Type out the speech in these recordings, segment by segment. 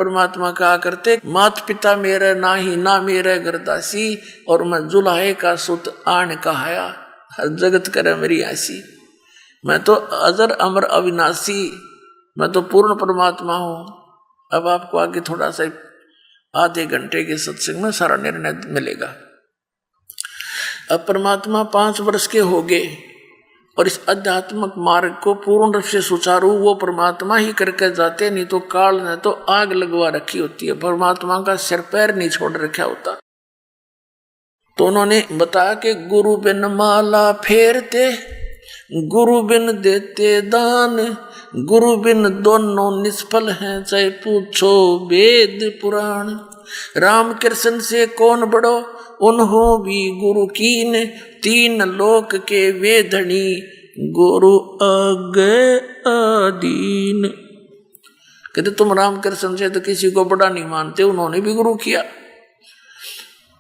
परमात्मा कहा करते, मात पिता मेरे नाही ना मेरे गरदासी, और मैं जुलाहे का सुत आन कहाया, हर जगत करे मेरी ऐसी। मैं तो अजर अमर अविनाशी, मैं तो पूर्ण परमात्मा हूँ। अब आपको आगे थोड़ा सा आधे घंटे के सत्संग में सारा निर्णय मिलेगा। अब परमात्मा 5 वर्ष के हो गए और इस आध्यात्मिक मार्ग को पूर्ण रूप से सुचारू वो परमात्मा ही करके जाते, नहीं तो काल ने तो आग लगवा रखी होती है, परमात्मा का सिर पैर नहीं छोड़ रखा होता। तो उन्होंने बताया कि गुरु बिन माला फेरते, गुरु बिन देते दान, गुरु बिन दोनों निष्फल हैं, चाहे पूछो वेद पुराण। राम कृष्ण से कौन बड़ो, उन्हों भी गुरु कीन, 3 लोक के वेधनी, गुरु आगे आदीन। कहते तुम राम कृष्ण से तो किसी को बड़ा नहीं मानते, उन्होंने भी गुरु किया।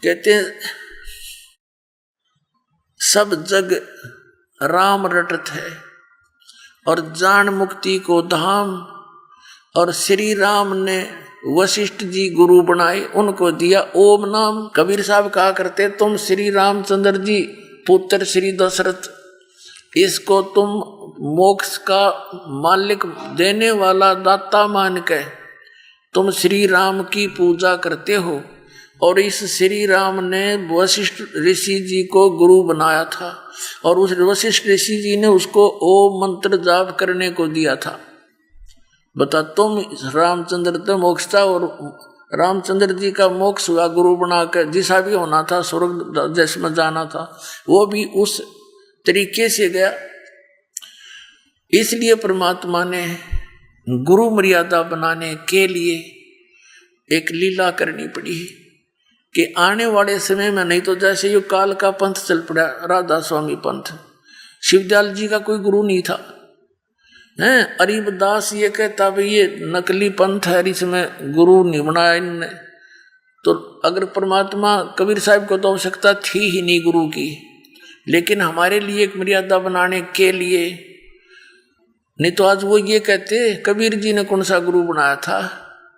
कहते सब जग राम रटत है, और जान मुक्ति को धाम, और श्री राम ने वशिष्ठ जी गुरु बनाए, उनको दिया ओम नाम। कबीर साहब कहा करते, तुम श्री रामचंद्र जी पुत्र श्री दशरथ, इसको तुम मोक्ष का मालिक देने वाला दाता मान के तुम श्री राम की पूजा करते हो, और इस श्री राम ने वशिष्ठ ऋषि जी को गुरु बनाया था, और उस वशिष्ठ ऋषि जी ने उसको ओम मंत्र जाप करने को दिया था। बता तुम रामचंद्र तो मोक्ष था, और रामचंद्र जी का मोक्ष हुआ गुरु बनाकर, जिसा भी होना था स्वर्ग जैसे में जाना था वो भी उस तरीके से गया। इसलिए परमात्मा ने गुरु मर्यादा बनाने के लिए एक लीला करनी पड़ी कि आने वाले समय में, नहीं तो जैसे ये काल का पंथ चल पड़ा, राधा स्वामी पंथ, शिवदयाल जी का कोई गुरु नहीं था हैं। अरीबदास ये कहता भाई ये नकली पंथ है, इसमें गुरु नहीं बनाया इनने। तो अगर परमात्मा, कबीर साहब को तो आवश्यकता थी ही नहीं गुरु की, लेकिन हमारे लिए एक मर्यादा बनाने के लिए, नहीं तो आज वो ये कहते कबीर जी ने कौन सा गुरु बनाया था,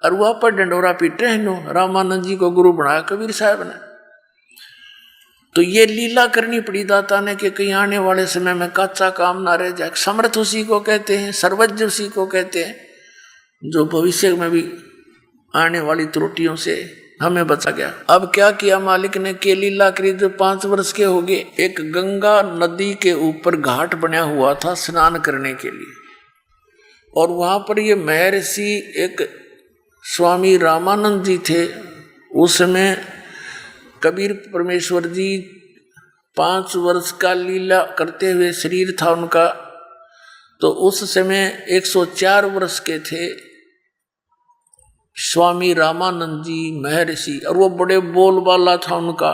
और वह पर डंडोरा पीटे हैं, रामानंद जी को गुरु बनाया कबीर साहब ने। तो ये लीला करनी पड़ी दाता ने कि कहीं आने वाले समय में कच्चा काम ना रह जाए। समर्थ उसी को कहते हैं, सर्वज्ञ उसी को कहते हैं, जो भविष्य में भी आने वाली त्रुटियों से हमें बचा गया। अब क्या किया मालिक ने, के लीला करी। जो 5 वर्ष के हो गए, एक गंगा नदी के ऊपर घाट बना हुआ था स्नान करने के लिए, और वहां पर ये महर्षि एक स्वामी रामानंद जी थे। उस समय कबीर परमेश्वर जी 5 वर्ष का लीला करते हुए शरीर था उनका, तो उस समय 104 वर्ष के थे स्वामी रामानंद जी महर्षि, और वो बड़े बोलबाला था उनका।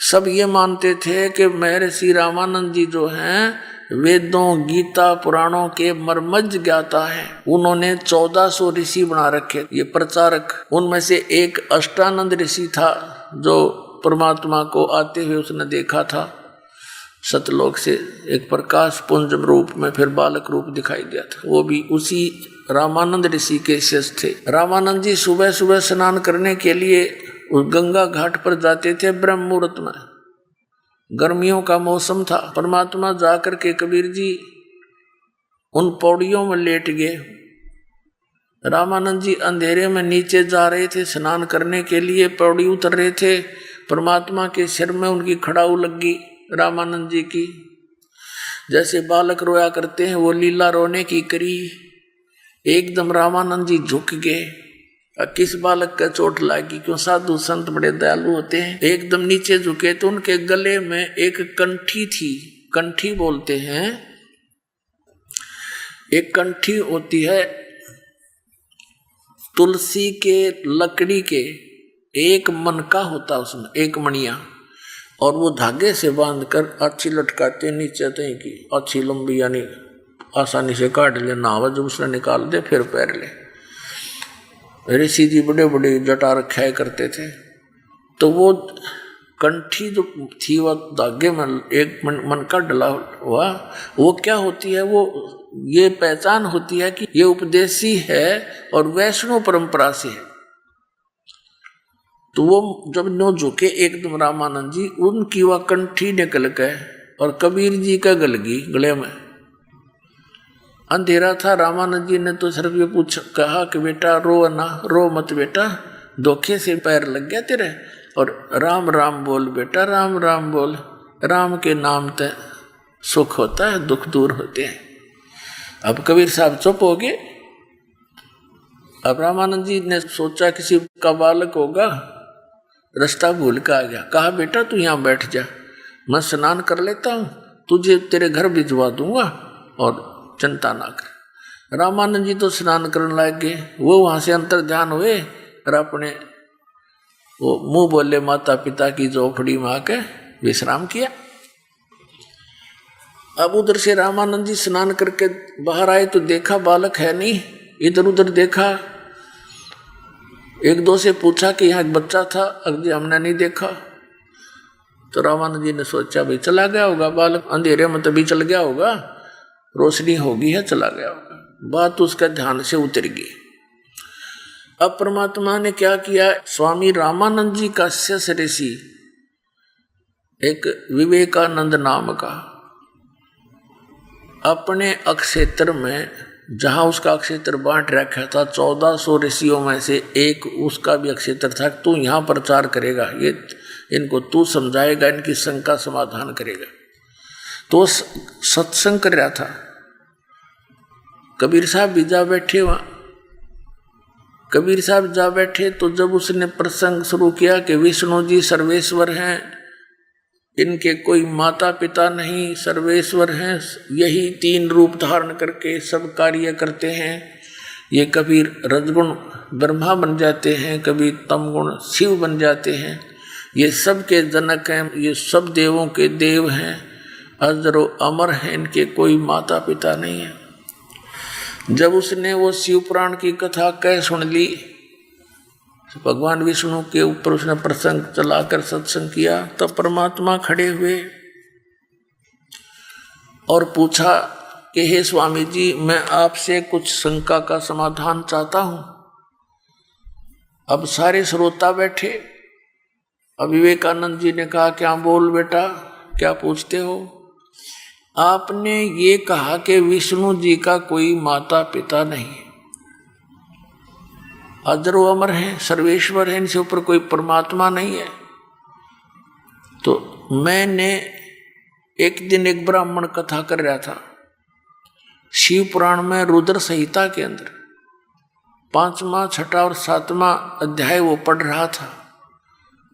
सब ये मानते थे कि महर्षि रामानंद जी जो हैं वेदों गीता पुराणों के मर्मज्ञ ज्ञाता है। उन्होंने 1400 ऋषि बना रखे, ये प्रचारक। उनमें से एक अष्टानंद ऋषि था जो परमात्मा को आते हुए उसने देखा था सतलोक से, एक प्रकाश पुंज रूप में, फिर बालक रूप दिखाई दिया था। वो भी उसी रामानंद ऋषि के शिष्य थे। रामानंद जी सुबह सुबह स्नान करने के लिए उस गंगा घाट पर जाते थे ब्रह्म मुहूर्त में। गर्मियों का मौसम था। परमात्मा जाकर के कबीर जी उन पौड़ियों में लेट गए। रामानंद जी अंधेरे में नीचे जा रहे थे स्नान करने के लिए, पौड़ी उतर रहे थे। परमात्मा के सिर में उनकी खड़ाऊ लग गई रामानंद जी की। जैसे बालक रोया करते हैं वो लीला रोने की करी। एकदम रामानंद जी झुक गए। किस बालक का चोट लगी, क्यों साधु संत बड़े दयालु होते हैं। एकदम नीचे झुके तो उनके गले में एक कंठी थी। कंठी बोलते हैं, एक कंठी होती है तुलसी के लकड़ी के, एक मनका होता उसमें, एक मणिया, और वो धागे से बांधकर अच्छी लटकाते नीचे तय की, अच्छी लंबी, यानी आसानी से काट ले, नाव जब उसने निकाल दे फिर पैर ले। ऋषि जी बड़े बड़े जटा रखाया करते थे। तो वो कंठी जो थी वह धागे में एक मनका डला हुआ, वो क्या होती है, वो ये पहचान होती है कि ये उपदेशी है और वैष्णव परंपरा से है। तो वो जब नो झुके एकदम रामानंद जी, उनकी वह कंठी निकल गए और कबीर जी का गलगी गले में। अंधेरा था। रामानंद जी ने तो सिर्फ ये कहा कि बेटा रो ना, रो मत बेटा, धोखे से पैर लग गया तेरे, और राम राम बोल बेटा, राम राम बोल, राम के नाम ते सुख होता है, दुख दूर होते हैं। अब कबीर साहब चुप हो गए। अब रामानंद जी ने सोचा किसी का बालक होगा, रास्ता भूल के आ गया। कहा बेटा तू यहाँ बैठ जा, मैं स्नान कर लेता हूँ, तुझे तेरे घर भिजवा दूंगा और चिंता ना कर। रामानंद जी तो स्नान करने लग गए। वो वहां से अंतर ध्यान हुए और अपने वो मुंह बोले माता पिता की झोपड़ी में आके विश्राम किया। अब उधर से रामानंद जी स्नान करके बाहर आए तो देखा बालक है नहीं। इधर उधर देखा, एक दो से पूछा कि यहाँ एक बच्चा था, अगले हमने नहीं देखा। तो रामानंद जी ने सोचा भाई चला गया होगा बालक, अंधेरे में तभी चल गया होगा, रोशनी होगी है, चला गया होगा। बात उसका ध्यान से उतर गई। अब परमात्मा ने क्या किया, स्वामी रामानंद जी का शिष्य ऋषि एक विवेकानंद नाम का अपने अक्षेत्र में, जहां उसका अक्षेत्र बांट रखा था 1400 ऋषियों में से एक उसका भी अक्षेत्र था। तू यहाँ प्रचार करेगा, ये इनको तू समझाएगा, इनकी शंका समाधान करेगा। तो सत्संग कर रहा था। कबीर साहब भी जा बैठे वहाँ। कबीर साहब जा बैठे तो जब उसने प्रसंग शुरू किया कि विष्णु जी सर्वेश्वर हैं, इनके कोई माता पिता नहीं, सर्वेश्वर हैं, यही 3 रूप धारण करके सब कार्य करते हैं। ये कभी रजगुण ब्रह्मा बन जाते हैं, कभी तमगुण शिव बन जाते हैं। ये सब के जनक हैं, ये सब देवों के देव हैं, अजरो अमर हैं, इनके कोई माता पिता नहीं है। जब उसने वो शिव पुराण की कथा कह सुन ली, भगवान विष्णु के ऊपर उसने प्रसंग चलाकर सत्संग किया, तब परमात्मा खड़े हुए और पूछा कि हे स्वामी जी, मैं आपसे कुछ शंका का समाधान चाहता हूं। अब सारे श्रोता बैठे। अब विवेकानंद जी ने कहा क्या बोल बेटा, क्या पूछते हो। आपने ये कहा कि विष्णु जी का कोई माता पिता नहीं, अजरो अमर है, सर्वेश्वर है, इनसे ऊपर कोई परमात्मा नहीं है। तो मैंने एक दिन एक ब्राह्मण कथा कर रहा था शिव पुराण में, रुद्र संहिता के अंदर 5वां, 6वां और 7वां अध्याय वो पढ़ रहा था।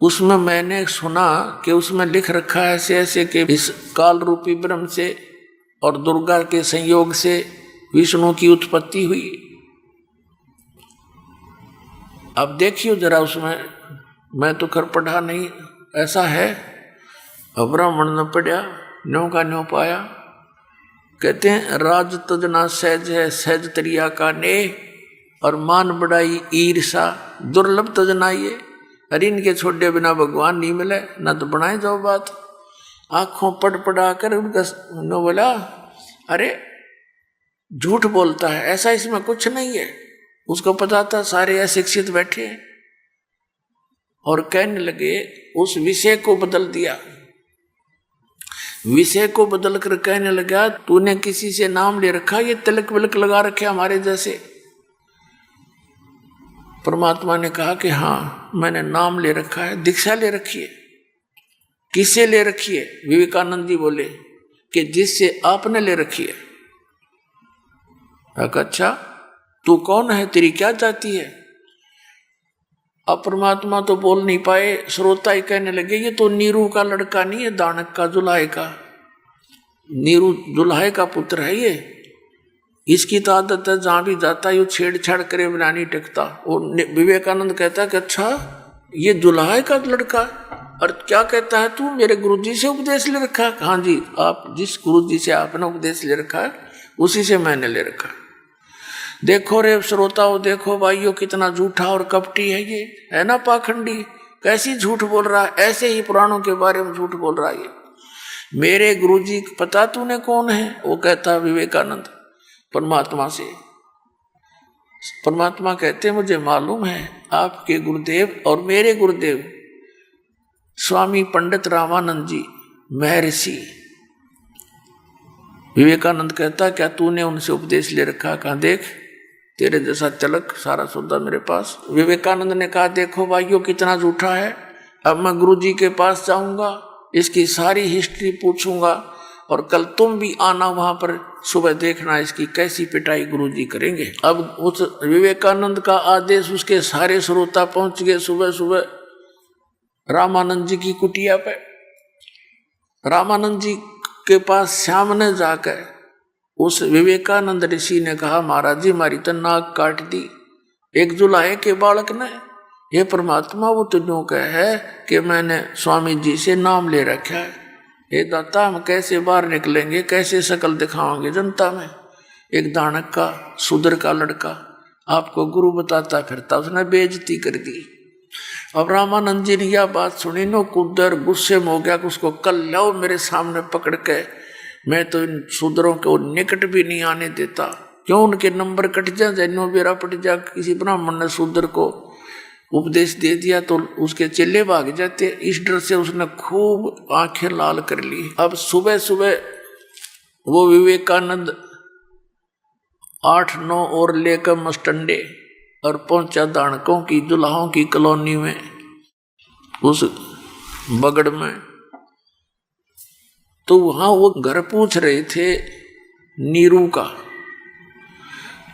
उसमें मैंने सुना कि उसमें लिख रखा है ऐसे ऐसे कि इस काल रूपी ब्रह्म से और दुर्गा के संयोग से विष्णु की उत्पत्ति हुई। अब देखियो जरा उसमें, मैं तो कर पढ़ा नहीं, ऐसा है। अब ब्राह्मण ने पढ़ा, न्यों का न्यों पाया। कहते हैं राज तजना सहज है, सहज तरिया का ने, और मान बढ़ाई ईर्षा दुर्लभ तजना ये। अरे इनके छोड़े बिना भगवान नहीं मिले, ना तो बनाए जाओ बात। आंखों पढ़ पढ़ा कर उनका नो बोला, अरे झूठ बोलता है, ऐसा इसमें कुछ नहीं है। उसको पता था सारे अशिक्षित बैठे हैं। और कहने लगे, उस विषय को बदल दिया। विषय को बदल कर कहने लगा, तूने किसी से नाम ले रखा, ये तिलक विलक लगा रखे हमारे जैसे। परमात्मा ने कहा कि हाँ मैंने नाम ले रखा है, दीक्षा ले रखी है। किससे ले रखी है? विवेकानंद जी बोले कि जिससे आपने ले रखी है। अच्छा तू कौन है, तेरी क्या जाति है? अब परमात्मा तो बोल नहीं पाए, श्रोता ही कहने लगे ये तो नीरू का लड़का नहीं है, दानक का, जुलाहे का। नीरू जुलाहे का पुत्र है ये, इसकी तो आदत है जहां भी जाता है ये छेड़छाड़ करे बिना नहीं टिकता। और विवेकानंद कहता कि अच्छा ये जुलाहे का लड़का, और क्या कहता है तू मेरे गुरुजी से उपदेश ले रखा है? हाँ जी, आप जिस गुरुजी से आपने उपदेश ले रखा है उसी से मैंने ले रखा है। देखो रे श्रोताओं, देखो भाइयों, कितना झूठा और कपटी है ये, है ना पाखंडी, कैसी झूठ बोल रहा है, ऐसे ही पुराणों के बारे में झूठ बोल रहा है ये। मेरे गुरुजी पता तूने कौन है? वो कहता विवेकानंद परमात्मा से परमात्मा कहते हैं मुझे मालूम है आपके गुरुदेव और मेरे गुरुदेव स्वामी पंडित रामानंद जी महर्षि। विवेकानंद कहता क्या तूने उनसे उपदेश ले रखा? कहा देख तेरे जैसा चलक सारा सौदा मेरे पास। विवेकानंद ने कहा देखो भाइयों कितना झूठा है, अब मैं गुरु जी के पास जाऊंगा, इसकी सारी हिस्ट्री पूछूंगा और कल तुम भी आना वहां पर, सुबह देखना इसकी कैसी पिटाई गुरु जी करेंगे। अब उस विवेकानंद का आदेश उसके सारे श्रोता पहुंच गए सुबह सुबह रामानंद जी की कुटिया पे। रामानंद जी के पास सामने जाकर उस विवेकानंद ऋषि ने कहा महाराज जी हमारी तो नाक काट दी एक जुलाहे के बालक ने। ये परमात्मा वो तो यूं है कि मैंने स्वामी जी से नाम ले रखा है, ये दाता हम कैसे बाहर निकलेंगे, कैसे शकल दिखाओगे जनता में। एक दानक का शूद्र का लड़का आपको गुरु बताता फिरता, उसने बेइज्जती कर दी। अब रामानंद जी ने यह बात सुनी नो कुदर गुस्से में हो गया कि उसको कल लाओ मेरे सामने पकड़ के, मैं तो इन शूद्रों को निकट भी नहीं आने देता। क्यों उनके नंबर कट जा, जैनो बेरा पट जा। किसी ब्राह्मण ने शूद्र को उपदेश दे दिया तो उसके चेले भाग जाते, इस डर से उसने खूब आंखें लाल कर ली। अब सुबह सुबह वो विवेकानंद 8-9 और लेकर मस्टंडे और पहुंचा दानकों की दुल्हाओं की कॉलोनी में, उस बगड़ में। तो वहां वो घर पूछ रहे थे नीरू का।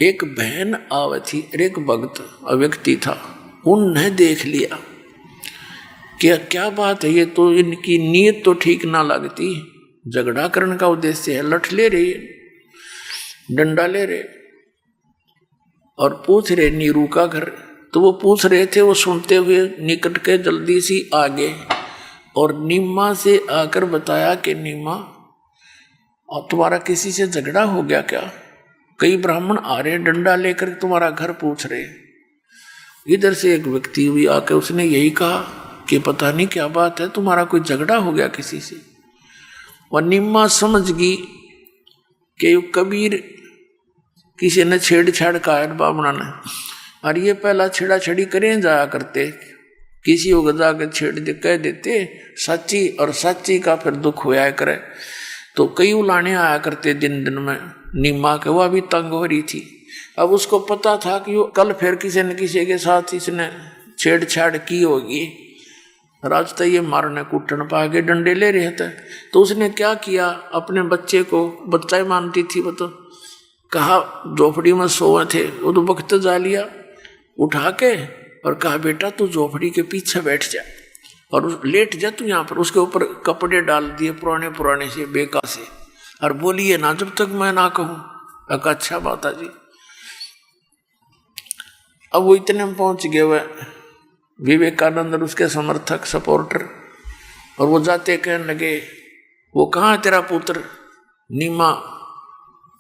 एक बहन आवे थी, एक भक्त व्यक्ति था, उन्हें देख लिया क्या क्या बात है, ये तो इनकी नीयत तो ठीक ना लगती, झगड़ा करने का उद्देश्य है, लठ ले रही है, डंडा ले रहे और पूछ रहे नीरू का घर। तो वो पूछ रहे थे, वो सुनते हुए निकट के जल्दी सी आगे और नीमा से आकर बताया कि नीमा और तुम्हारा किसी से झगड़ा हो गया क्या? कई ब्राह्मण आ रहे डंडा लेकर तुम्हारा घर पूछ रहे। इधर से एक व्यक्ति हुई आके उसने यही कहा कि पता नहीं क्या बात है, तुम्हारा कोई झगड़ा हो गया किसी से। और निम्मा समझ गई कि कबीर किसी ने छेड़छाड़ का है बामणा ने, और ये पहला छेड़ा छेड़ी करें जाया करते, किसी को जाकर छेड़ दे कह देते सच्ची, और सच्ची का फिर दुख होया करे। तो कई उलाने आया करते दिन दिन में निम्मा के, वह भी तंग हो रही थी। अब उसको पता था कि वो कल फिर किसी न किसी के साथ इसने छेड़छाड़ की होगी, राज तो ये मारने कूटने पा के डंडे ले रहे थे। तो उसने क्या किया, अपने बच्चे को, बच्चा ही मानती थी वो, तो कहा झोपड़ी में सोए थे, वो तो वक्त जा लिया उठा के और कहा बेटा तू झोपड़ी के पीछे बैठ जा और लेट जा तू यहाँ पर। उसके ऊपर कपड़े डाल दिए पुराने पुराने से बेका से, और बोलिए ना जब तक मैं ना कहूँ। अच्छा माता जी। अब वो इतने में पहुंच गए वह विवेकानंद और उसके समर्थक सपोर्टर, और वो जाते कहने लगे वो कहाँ है तेरा पुत्र नीमा,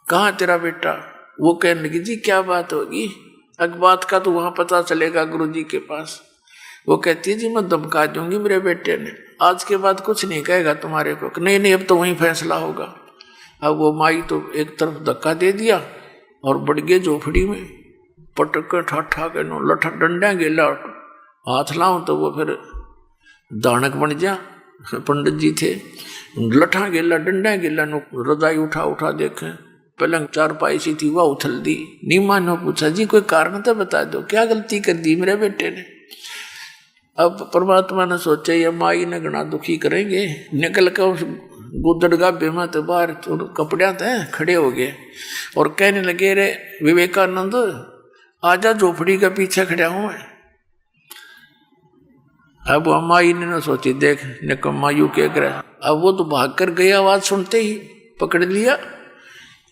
कहाँ तेरा बेटा? वो कहने लगी जी क्या बात होगी, अग बात का तो वहां पता चलेगा गुरुजी के पास। वो कहती है जी मैं धमका दूंगी मेरे बेटे ने, आज के बाद कुछ नहीं कहेगा तुम्हारे को। नहीं नहीं अब तो वहीं फैसला होगा। अब वो माई तो एक तरफ धक्का दे दिया और बढ़ गए झोपड़ी में, पटक ठाठा के नो लठा डंडा गेला हाथ लाऊं तो वो फिर दानक बन जा। पंडित जी थे, लठा गेला डंडा गेला नो रजाई उठा उठा देखे, पलंग चारपाई सी थी वह उछल दी। नीमा ने पूछा जी कोई कारण तो बता दो, क्या गलती कर दी मेरे बेटे ने? अब परमात्मा ने सोचा ये माई ने घना दुखी करेंगे, निकल कर उस गुदड़ गाभे में तो बाहर कपड़े थे खड़े हो गए और कहने लगे रे विवेकानंद आजा झोपड़ी के पीछे खड़ा हूं मैं। अब माई ने ना सोची देख निकम्मा यू क्या करे। अब वो तो भाग कर गई, आवाज सुनते ही पकड़ लिया।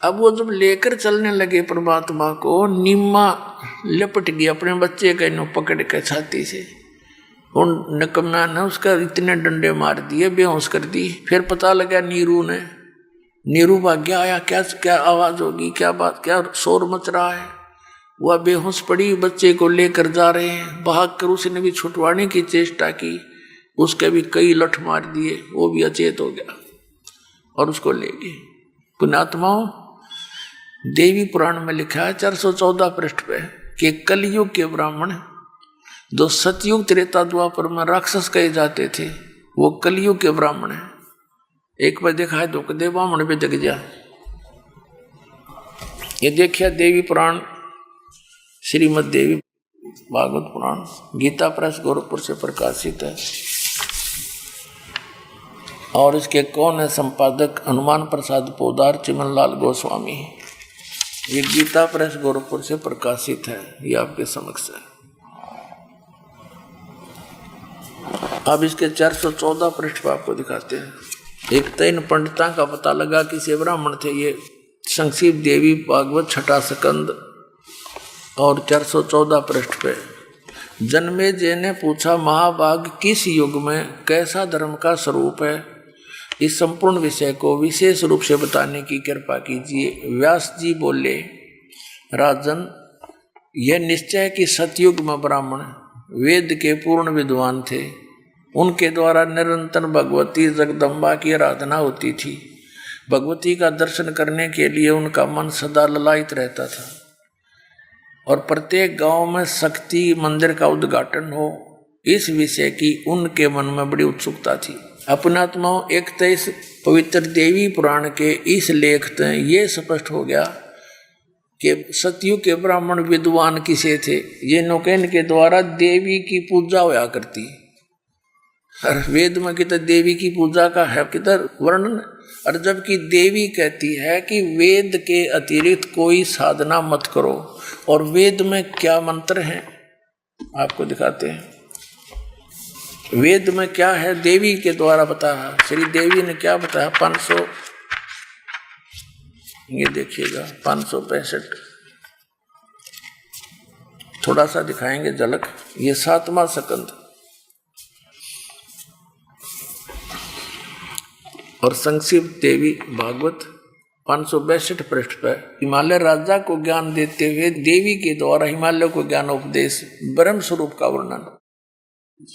अब वो जब लेकर चलने लगे परमात्मा को, निम्मा लपट गई अपने बच्चे के नो पकड़ के छाती से। उन निकम्मा ने उसका इतने डंडे मार दिए, बेहोश कर दी। फिर पता लगा नीरू भाग्य आया, क्या क्या आवाज होगी, क्या बात, क्या शोर मच रहा है। वह बेहोश पड़ी, बच्चे को लेकर जा रहे हैं। भाग कर उसने भी छुटवाने की चेष्टा की, उसके भी कई लठ मार दिए, वो भी अचेत हो गया और उसको ले गए। पुण्यात्माओं देवी पुराण में लिखा है 414 पृष्ठ पे कि कलयुग के ब्राह्मण, जो सतयुग त्रेता द्वापर में राक्षस कहे जाते थे, वो कलयुग के ब्राह्मण है। एक बार देखा है दुख दे ब्राह्मण पे जग जा। ये देखिए देवी पुराण, श्रीमद देवी भागवत पुराण, गीता प्रेस गोरखपुर से प्रकाशित है। और इसके कौन है संपादक? हनुमान प्रसाद पोदार, चिमनलाल गोस्वामी। ये गीता प्रेस गोरखपुर से प्रकाशित है, ये आपके समक्ष है। अब इसके 414 पृष्ठ पर आपको दिखाते हैं। एक तीन पंडिता का पता लगा कि से ब्राह्मण थे। ये संक्षिप देवी भागवत छठा स्कंद और 414 पृष्ठ पे। जन्मेजय ने पूछा, महाभाग किस युग में कैसा धर्म का स्वरूप है? इस संपूर्ण विषय को विशेष रूप से बताने की कृपा कीजिए। व्यास जी बोले, राजन, यह निश्चय कि सतयुग में ब्राह्मण वेद के पूर्ण विद्वान थे। उनके द्वारा निरंतर भगवती जगदम्बा की आराधना होती थी। भगवती का दर्शन करने के लिए उनका मन सदा ललायित रहता था और प्रत्येक गांव में शक्ति मंदिर का उद्घाटन हो, इस विषय की उनके मन में बड़ी उत्सुकता थी। अपनात्माओं, एक इस पवित्र देवी पुराण के इस लेख से ये स्पष्ट हो गया कि सतयुग के ब्राह्मण विद्वान किसे थे। ये नौकेन के द्वारा देवी की पूजा होया करती। और वेद में किधर देवी की पूजा का है किधर वर्णन, और जबकि देवी कहती है कि वेद के अतिरिक्त कोई साधना मत करो। और वेद में क्या मंत्र हैं आपको दिखाते हैं। वेद में क्या है देवी के द्वारा बताया। श्री देवी ने क्या बताया? 500, ये देखिएगा 565, थोड़ा सा दिखाएंगे झलक। ये 7वां स्कंद और संक्षिप्त देवी भागवत 562 पृष्ठ पर। हिमालय राजा को ज्ञान देते हुए देवी के द्वारा हिमालय को ज्ञान उपदेश, ब्रह्म स्वरूप का वर्णन।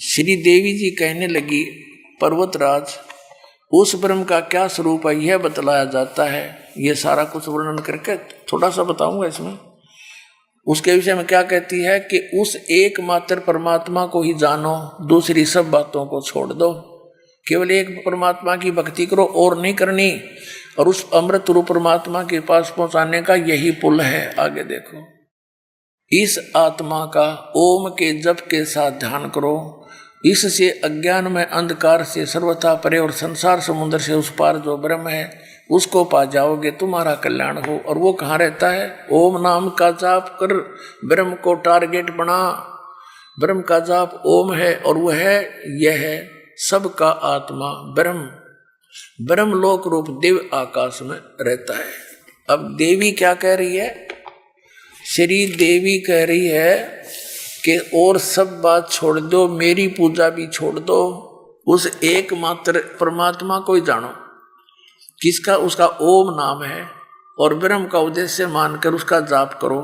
श्री देवी जी कहने लगी, पर्वतराज, उस ब्रह्म का क्या स्वरूप है यह बतलाया जाता है। ये सारा कुछ वर्णन करके थोड़ा सा बताऊंगा इसमें। उसके विषय में क्या कहती है कि उस एकमात्र परमात्मा को ही जानो, दूसरी सब बातों को छोड़ दो। केवल एक परमात्मा की भक्ति करो और नहीं करनी। और उस अमृत रूप परमात्मा के पास पहुंचाने का यही पुल है। आगे देखो, इस आत्मा का ओम के जप के साथ ध्यान करो। इससे अज्ञान में अंधकार से सर्वथा परे और संसार समुद्र से उस पार जो ब्रह्म है उसको पा जाओगे, तुम्हारा कल्याण हो। और वो कहाँ रहता है? ओम नाम का जाप कर ब्रह्म को टारगेट बना। ब्रह्म का जाप ओम है और वह है, यह है सबका आत्मा ब्रह्म, ब्रह्मलोक रूप दिव्य आकाश में रहता है। अब देवी क्या कह रही है? श्री देवी कह रही है कि और सब बात छोड़ दो, मेरी पूजा भी छोड़ दो, उस एकमात्र परमात्मा को ही जानो। किसका? उसका ओम नाम है और ब्रह्म का उद्देश्य मानकर उसका जाप करो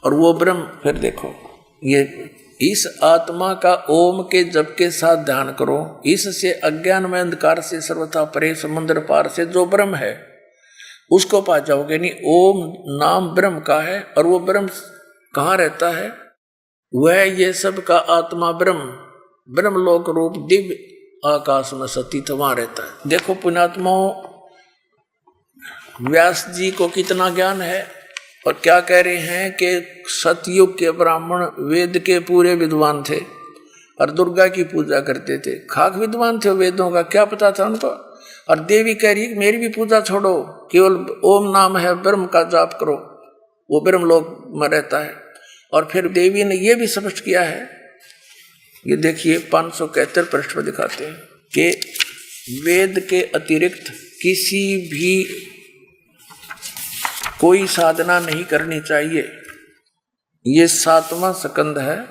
और वो ब्रह्म। फिर देखो, ये इस आत्मा का ओम के जप के साथ ध्यान करो। इससे अज्ञान में अंधकार से सर्वथा परे समुद्र पार से जो ब्रह्म है उसको पा जाओगे। नहीं, ओम नाम ब्रह्म का है और वो ब्रह्म कहाँ रहता है? वह ये सब का आत्मा ब्रह्म, ब्रह्मलोक रूप दिव्य आकाश में सतीत वहां रहता है। देखो पुण्यात्माओं, व्यास जी को कितना ज्ञान है और क्या कह रहे हैं कि सतयुग के ब्राह्मण वेद के पूरे विद्वान थे और दुर्गा की पूजा करते थे। खाक विद्वान थे वेदों का, क्या पता था उनको। और देवी कह रही मेरी भी पूजा छोड़ो, केवल ओम नाम है, ब्रह्म का जाप करो, वो ब्रह्म लोक में रहता है। और फिर देवी ने यह भी स्पष्ट किया है, ये देखिए 571 पृष्ठ पर दिखाते हैं कि वेद के अतिरिक्त किसी भी कोई साधना नहीं करनी चाहिए। ये 7वां स्कंद है,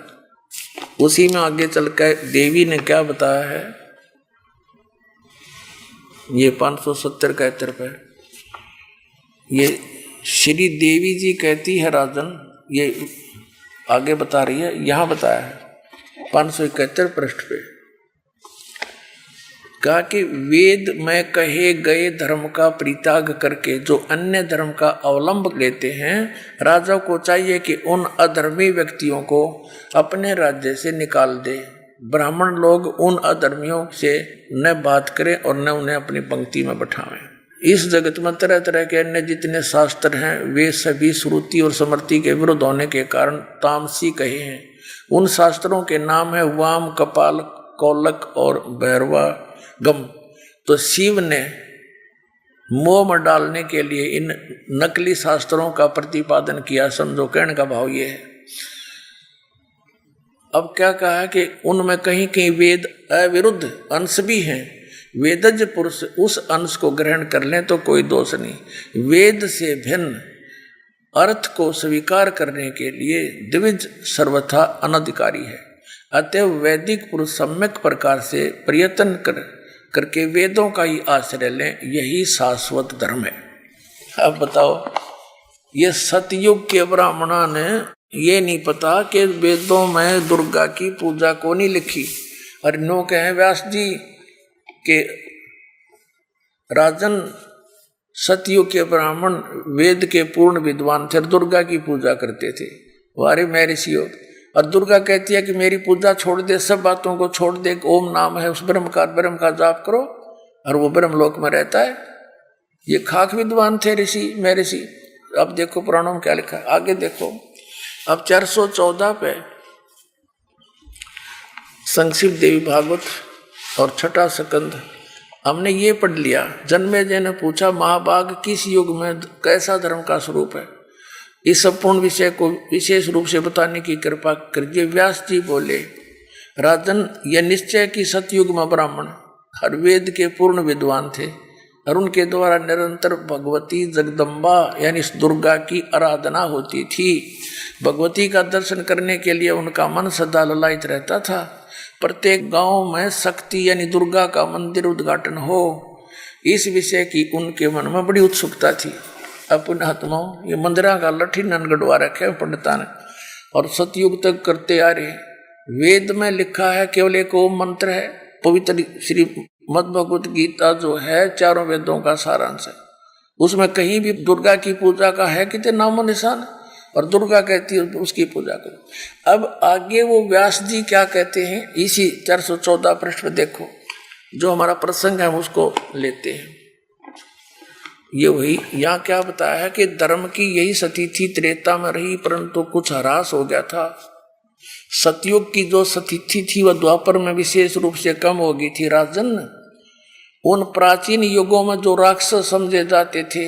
उसी में आगे चलकर देवी ने क्या बताया है, ये 570 का तरफ है। ये श्री देवी जी कहती है, राजन, ये आगे बता रही है, यहां बताया है 571 पृष्ठ पे। कहा कि वेद में कहे गए धर्म का परित्याग करके जो अन्य धर्म का अवलंब लेते हैं, राजा को चाहिए कि उन अधर्मी व्यक्तियों को अपने राज्य से निकाल दे। ब्राह्मण लोग उन अधर्मियों से न बात करें और न उन्हें अपनी पंक्ति में बैठावें। इस जगत में तरह तरह के अन्य जितने शास्त्र हैं वे सभी श्रुति और स्मृति के विरुद्ध होने के कारण तामसी कहे हैं। उन शास्त्रों के नाम है वाम, कपाल, कौलक और भैरवा गम। तो शिव ने मोह में डालने के लिए इन नकली शास्त्रों का प्रतिपादन किया। समझो, कहने का भाव ये है। अब क्या कहा कि उनमें कहीं कहीं वेद अविरुद्ध अंश भी हैं। वेदज्ञ पुरुष उस अंश को ग्रहण कर लें तो कोई दोष नहीं। वेद से भिन्न अर्थ को स्वीकार करने के लिए द्विज सर्वथा अनधिकारी है। अतएव वैदिक पुरुष सम्यक प्रकार से प्रयत्न करके वेदों का ही आश्रय लें, यही शाश्वत धर्म है। अब बताओ, ये सतयुग के ब्राह्मणों ने ये नहीं पता कि वेदों में दुर्गा की पूजा को नहीं लिखी। और नो कहे व्यास जी के राजन सतयुग के ब्राह्मण वेद के पूर्ण विद्वान थे, दुर्गा की पूजा करते थे। वारे महर्षियों, और दुर्गा कहती है कि मेरी पूजा छोड़ दे, सब बातों को छोड़ दे, ओम नाम है उस ब्रह्म का जाप करो, और वो ब्रह्मलोक में रहता है। ये खाक विद्वान थे ऋषि महर्षि। अब देखो पुराणों में क्या लिखा है, आगे देखो। अब 414 पे संक्षिप्त देवी भागवत और छठा स्कंद हमने ये पढ़ लिया। जन्मेजय ने पूछा, महाभाग किस युग में कैसा धर्म का स्वरूप है? इस संपूर्ण विषय को विशेष रूप से बताने की कृपा करिए। व्यास जी बोले, राजन, यह निश्चय कि सतयुग में ब्राह्मण हर वेद के पूर्ण विद्वान थे और उनके द्वारा निरंतर भगवती जगदम्बा यानी दुर्गा की आराधना होती थी। भगवती का दर्शन करने के लिए उनका मन सदा ललायित रहता था। प्रत्येक गांव में शक्ति यानी दुर्गा का मंदिर उद्घाटन हो, इस विषय की उनके मन में बड़ी उत्सुकता थी। अपने आत्माओं ये मंदिरा का लठी ननगढ़वा रखे पंडिता ने, और सतयुग तक करते आ रहे। वेद में लिखा है केवल एक ओम मंत्र है। पवित्र श्री मद्भगवत गीता जो है चारों वेदों का सारांश है। उसमें कहीं भी दुर्गा की पूजा का है कितने नामो निशान, और दुर्गा कहती है उसकी पूजा करो। अब आगे वो व्यास जी क्या कहते हैं, इसी 414 पृष्ठ में देखो, जो हमारा प्रसंग है उसको लेते हैं। ये वही यहाँ क्या बताया है कि धर्म की यही सती थी, त्रेता में रही परंतु कुछ ह्रास हो गया था। सतयुग की जो सतिथि थी वह द्वापर में विशेष रूप से कम हो गई थी। राजन, उन प्राचीन युगों में जो राक्षस समझे जाते थे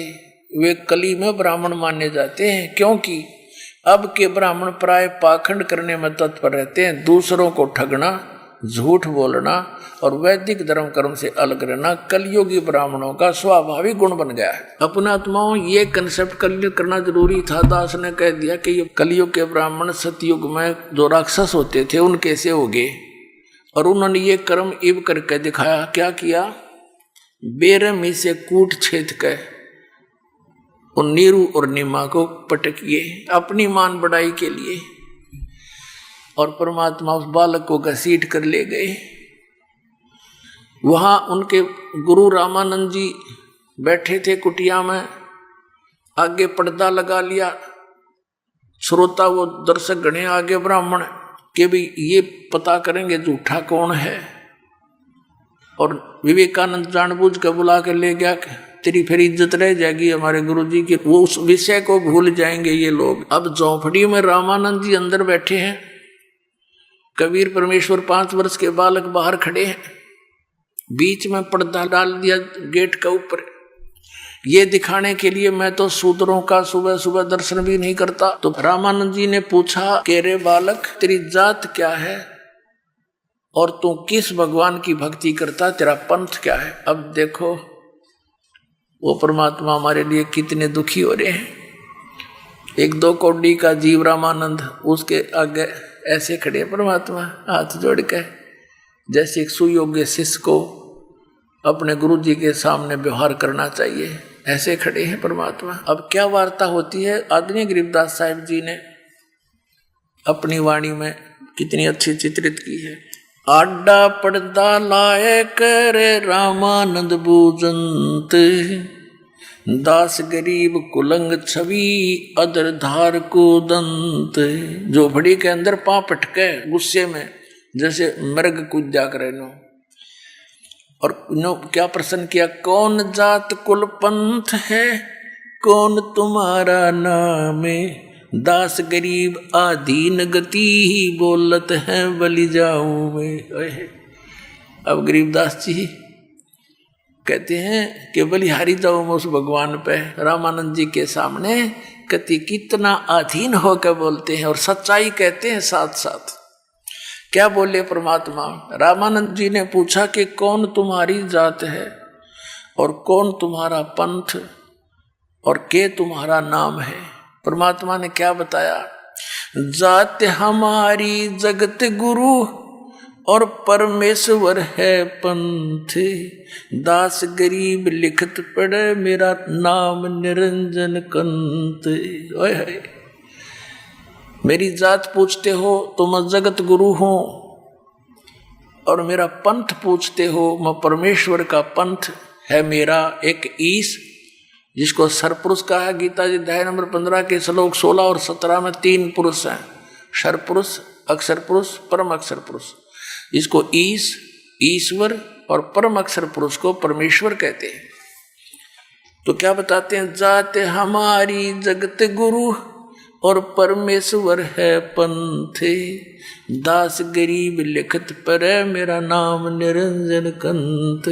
वे कली में ब्राह्मण माने जाते हैं, क्योंकि अब के ब्राह्मण प्राय पाखंड करने में तत्पर रहते हैं। दूसरों को ठगना, झूठ बोलना और वैदिक धर्म कर्म से अलग रहना कलयुगी ब्राह्मणों का स्वाभाविक गुण बन गया है। अपने आत्माओं, ये कंसेप्ट कलयुग करना जरूरी था। दास ने कह दिया कि ये कलयुग के ब्राह्मण सतयुग में जो राक्षस होते थे उन कैसे हो गए, और उन्होंने ये कर्म इब करके दिखाया। क्या किया? बेरहमी से कूट छेद कर उन नीरू और नीमा को पटकिए अपनी मान बढ़ाई के लिए, और परमात्मा उस बालक को घसीट कर ले गए। वहां उनके गुरु रामानंद जी बैठे थे कुटिया में, आगे पर्दा लगा लिया। श्रोता वो दर्शक गणे आगे ब्राह्मण के भी ये पता करेंगे झूठा कौन है, और विवेकानंद जानबूझ कर बुला कर ले गया, तेरी फिर इज्जत रह जाएगी हमारे गुरु जी की। वो उस विषय को भूल जाएंगे ये लोग। अब झोंपड़ी में रामानंद जी अंदर बैठे हैं, कबीर परमेश्वर 5 वर्ष के बालक बाहर खड़े हैं। बीच में पर्दा डाल दिया गेट के ऊपर, ये दिखाने के लिए मैं तो शूद्रों का सुबह सुबह दर्शन भी नहीं करता। तो रामानंद जी ने पूछा कि रे बालक, तेरी जात क्या है और तू किस भगवान की भक्ति करता, तेरा पंथ क्या है? अब देखो वो परमात्मा हमारे लिए कितने दुखी हो रहे हैं। 1-2 कौड़ी का जीव रामानंद, उसके आगे ऐसे खड़े परमात्मा हाथ जोड़ के, जैसे एक सुयोग्य शिष्य को अपने गुरु जी के सामने व्यवहार करना चाहिए, ऐसे खड़े हैं परमात्मा। अब क्या वार्ता होती है? आदरणीय गरीबदास साहिब जी ने अपनी वाणी में कितनी अच्छी चित्रित की है। आडा पर्दा लाए करे रामानंद बूजंत, दास गरीब कुलंग छवि अदर धार को दंत। झोपड़ी के अंदर पांव पटके गुस्से में जैसे मृग कूदा करे नो। और नो क्या प्रश्न किया, कौन जात कुल पंथ है, कौन तुम्हारा नाम, दास गरीब आधीन गति ही बोलत है बलि जाऊं मैं। अब गरीबदास जी कहते हैं कि बलिहारी जाऊं मैं उस भगवान पे। रामानंद जी के सामने कति कितना अधीन होकर बोलते हैं और सच्चाई कहते हैं साथ साथ। क्या बोले परमात्मा? रामानंद जी ने पूछा कि कौन तुम्हारी जात है और कौन तुम्हारा पंथ और के तुम्हारा नाम है। परमात्मा ने क्या बताया, जात हमारी जगत गुरु और परमेश्वर है पंथ, दास गरीब लिखत पढ़े मेरा नाम निरंजन कंत। ओए है, मेरी जात पूछते हो तो मैं जगत गुरु हूं, और मेरा पंथ पूछते हो मैं परमेश्वर का पंथ है मेरा एक ईश, जिसको सरपुरुष कहा है। गीता जी अध्याय नंबर 15 के श्लोक 16 और 17 में 3 पुरुष हैं, सरपुरुष, अक्षर पुरुष, परम अक्षर पुरुष। इसको ईश, ईश्वर और परम अक्षर पुरुष को परमेश्वर कहते हैं। तो क्या बताते हैं, जाते हमारी जगत गुरु और परमेश्वर है पंथ, दास गरीब लिखत पर मेरा नाम निरंजन कंत।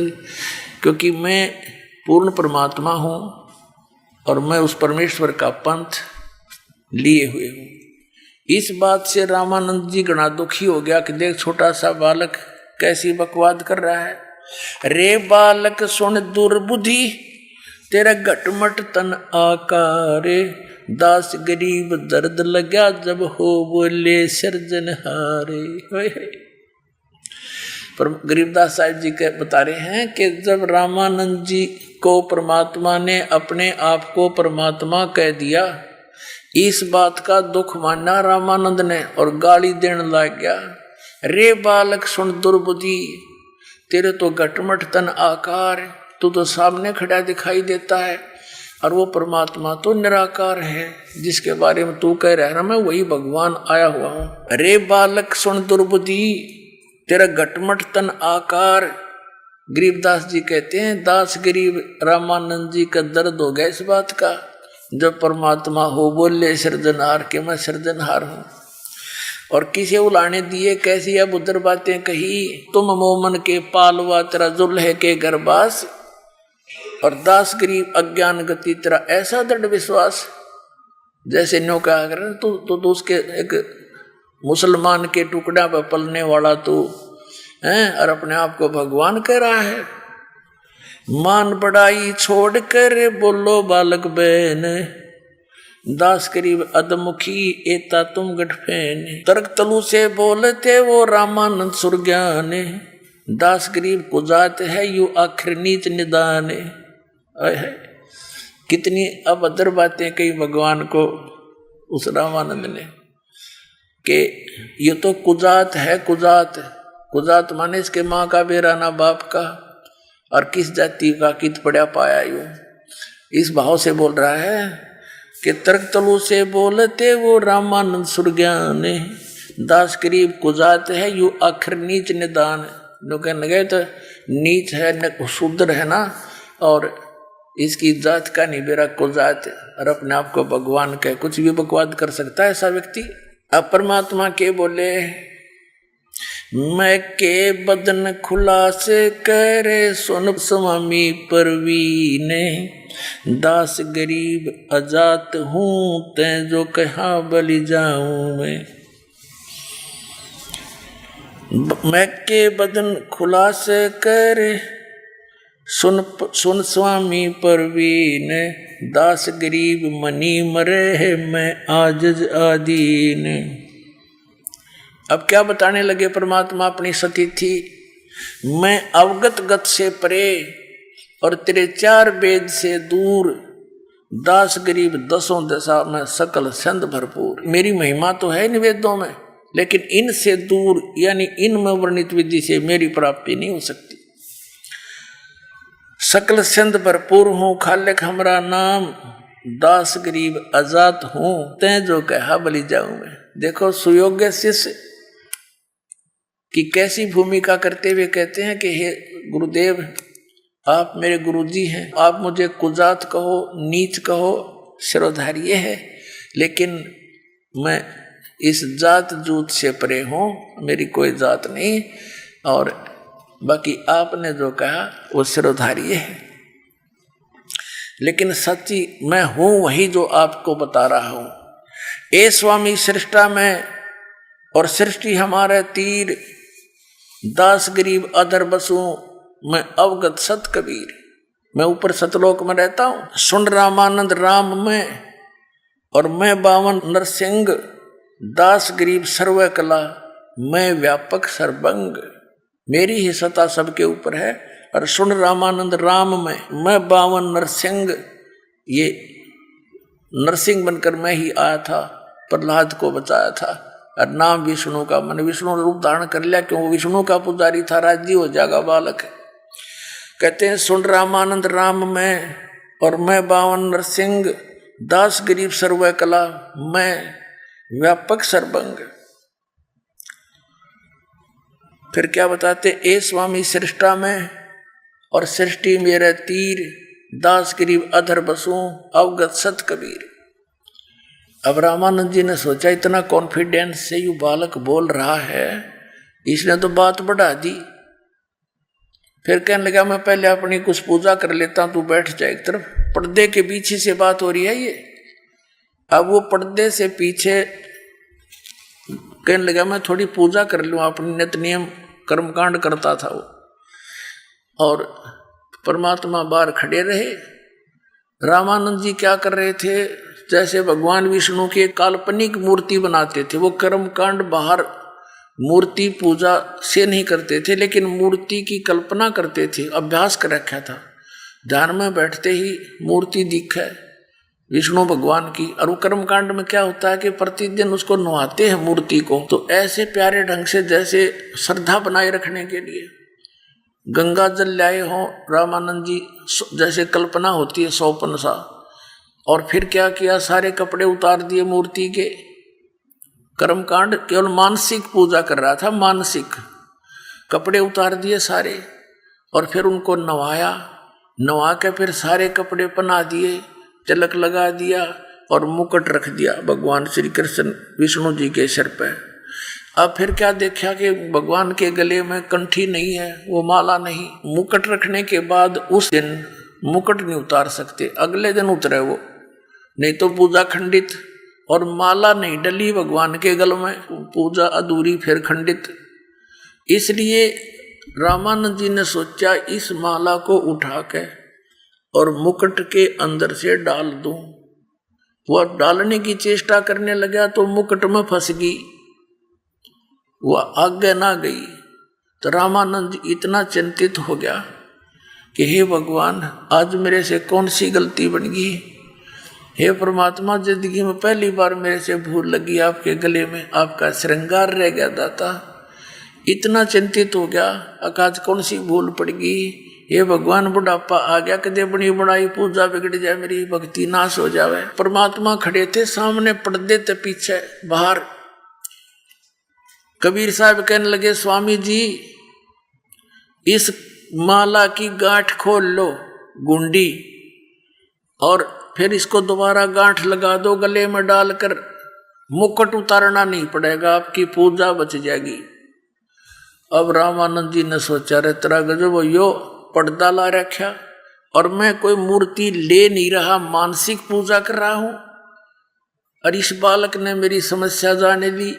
क्योंकि मैं पूर्ण परमात्मा हूं और मैं उस परमेश्वर का पंथ लिए हुए हूं। इस बात से रामानंद जी घना दुखी हो गया कि देख छोटा सा बालक कैसी बकवाद कर रहा है। रे बालक सुन दुर्बुद्धि तेरा घटमट तन आकारे, दास गरीब दर्द लगा जब हो बोले सृजनहारे। पर गरीबदास साहिब जी के बता रहे हैं कि जब रामानंद जी को परमात्मा ने अपने आप को परमात्मा कह दिया, इस बात का दुख माना रामानंद ने और गाली देने लग गया। रे बालक सुन दुर्बुद्धि, तेरे तो घटमट तन आकार, तू तो सामने खड़ा दिखाई देता है और वो परमात्मा तो निराकार है जिसके बारे में तू कह रहा है, मैं वही भगवान आया हुआ हूं। रे बालक सुन दुर्बुद्धि, तेरा घटमट तन आकार। गरीबदास जी कहते हैं दास गरीब रामानंद जी का दर्द हो गया इस बात का, जब परमात्मा हो बोले सृजनहार के मैं सृजनहार हूं। और किसे उलाने दिए, कैसी अब उधर बातें कही, तुम मोमन के पालवा तेरा जुल्हे के गर्भास, और दास गरीब अज्ञान गति तेरा ऐसा दृढ़ विश्वास। जैसे न्यो कहा कर तो उसके एक मुसलमान के टुकड़ा पर पलने वाला तू है और अपने आप को भगवान कह रहा है। मान बढ़ाई छोड़ कर बोलो बालक बहन, दास गरीब अधमुखी एता तुम गठफेन। तर्क तलु से बोलते वो रामानंद सुरज्ञान, दास गरीब कुजात है यू आखिर नीच निदान। कितनी अभद्र बातें कही भगवान को उस रामानंद ने कि ये तो कुजात है। कुजात, कुजात माने इसके माँ का बेरा ना बाप का, और किस जाति का कित पड़ा पाया यूं, इस भाव से बोल रहा है कि तर्क तलु से बोलते वो रामानंद सुरज्ञान, दास गरीब कुजात है यू आखिर नीच निदान। लोग कहने गए तो नीच है न शूद्र है ना, और इसकी जात का नहीं बेरा कुजात, और अपने आप को भगवान कह कुछ भी बकवाद कर सकता है ऐसा व्यक्ति। अब परमात्मा के बोले मैं के बदन खुलास करे सुन स्वामी परवीन, दास गरीब अजात हूं ते जो कहा बलि जाऊं मैं के बदन खुलास करे सुन स्वामी परवीन, दास गरीब मनी मरे है मैं आजिज आदीन। अब क्या बताने लगे परमात्मा अपनी सतीथि, मैं अवगत गत से परे और तेरे 4 वेद से दूर, दास गरीब 10 दशा में सकल संध भरपूर। मेरी महिमा तो है इन वेदों में, लेकिन इनसे दूर यानी इनमें वर्णित विधि से मेरी प्राप्ति नहीं हो सकती। सकल सिंध भरपूर हूँ, खालिक हमरा नाम, दास गरीब आजाद हूँ, तै जो कहा बलि जाऊं मैं। देखो सुयोग्य शिष्य की कैसी भूमिका करते हुए कहते हैं कि हे गुरुदेव, आप मेरे गुरुजी हैं, आप मुझे कुजात कहो, नीच कहो, सिरोधार्य है, लेकिन मैं इस जात जूत से परे हूँ, मेरी कोई जात नहीं, और बाकी आपने जो कहा वो सिरोधार्य है। लेकिन सच्ची मैं हूँ वही जो आपको बता रहा हूँ। ए स्वामी सृष्टा में और सृष्टि हमारे तीर, दास गरीब अधर बसूं मैं अवगत सत कबीर। मैं ऊपर सतलोक में रहता हूँ, सुन रामानंद राम में, और मैं बावन नरसिंह, दास गरीब सर्व कला, मैं व्यापक सर्वंग। मेरी ही सत्ता सबके ऊपर है। और सुन रामानंद राम में, मैं बावन नरसिंह, ये नरसिंह बनकर मैं ही आया था, प्रहलाद को बचाया था। और नाम विष्णु का, मैंने विष्णु रूप धारण कर लिया, क्यों वो विष्णु का पुजारी था, राज्य हो जाएगा बालक। कहते हैं सुन रामानंद राम में, और मैं बावन नरसिंह, दास गरीब सर्व कला, मैं व्यापक सर्वंग। फिर क्या बताते, ए स्वामी सृष्टा में और सृष्टि मेरे तीर, दास गरीब अधर बसूं अवगत सत कबीर। अब रामानंद जी ने सोचा इतना कॉन्फिडेंस से यू बालक बोल रहा है, इसने तो बात बढ़ा दी। फिर कहने लगा मैं पहले अपनी कुछ पूजा कर लेता हूं, तू बैठ जा एक तरफ। पर्दे के पीछे से बात हो रही है ये। अब वो पर्दे से पीछे कहने लगा मैं थोड़ी पूजा कर लूँ, अपनी नित नियम कर्मकांड करता था वो। और परमात्मा बाहर खड़े रहे। रामानंद जी क्या कर रहे थे, जैसे भगवान विष्णु की एक काल्पनिक मूर्ति बनाते थे। वो कर्मकांड बाहर मूर्ति पूजा से नहीं करते थे, लेकिन मूर्ति की कल्पना करते थे, अभ्यास कर रखा था। ध्यान में बैठते ही मूर्ति दिखे विष्णु भगवान की। और वो कर्मकांड में क्या होता है कि प्रतिदिन उसको नहाते हैं मूर्ति को, तो ऐसे प्यारे ढंग से जैसे श्रद्धा बनाए रखने के लिए गंगा जल लाए हों रामानंद जी, जैसे कल्पना होती है सौपन सा। और फिर क्या किया, सारे कपड़े उतार दिए मूर्ति के। कर्मकांड केवल मानसिक पूजा कर रहा था, मानसिक कपड़े उतार दिए सारे। और फिर उनको नवाया, नवा के फिर सारे कपड़े पहना दिए, तिलक लगा दिया और मुकुट रख दिया भगवान श्री कृष्ण विष्णु जी के सिर पे। अब फिर क्या देखा कि भगवान के गले में कंठी नहीं है, वो माला नहीं। मुकुट रखने के बाद उस दिन मुकुट नहीं उतार सकते, अगले दिन उतरे वो, नहीं तो पूजा खंडित। और माला नहीं डली भगवान के गल में, पूजा अधूरी फिर खंडित। इसलिए रामानंद जी ने सोचा इस माला को उठा के और मुकुट के अंदर से डाल दूं। वह डालने की चेष्टा करने लगा तो मुकुट में फंस गई, वह आगे ना गई। तो रामानंद जी इतना चिंतित हो गया कि हे भगवान, आज मेरे से कौन सी गलती बन गई। हे परमात्मा, जिंदगी में पहली बार मेरे से भूल लगी, आपके गले में आपका श्रृंगार रह गया दाता। इतना चिंतित हो गया, आज कौन सी भूल पड़ गई। हे भगवान, बुढ़ापा आ गया, कदे बनी बनाई पूजा बिगड़ जाए, मेरी भक्ति नाश हो जावे। परमात्मा खड़े थे सामने, पर्दे थे पीछे बाहर। कबीर साहब कहने लगे स्वामी जी, इस माला की गांठ खोल लो गुंडी, और फिर इसको दोबारा गांठ लगा दो गले में डालकर, मुकुट उतारना नहीं पड़ेगा, आपकी पूजा बच जाएगी। अब रामानंद जी ने सोचा रे तेरा गजब, यो पर्दा ला रखा और मैं कोई मूर्ति ले नहीं रहा, मानसिक पूजा कर रहा हूं, और इस बालक ने मेरी समस्या जाने दी।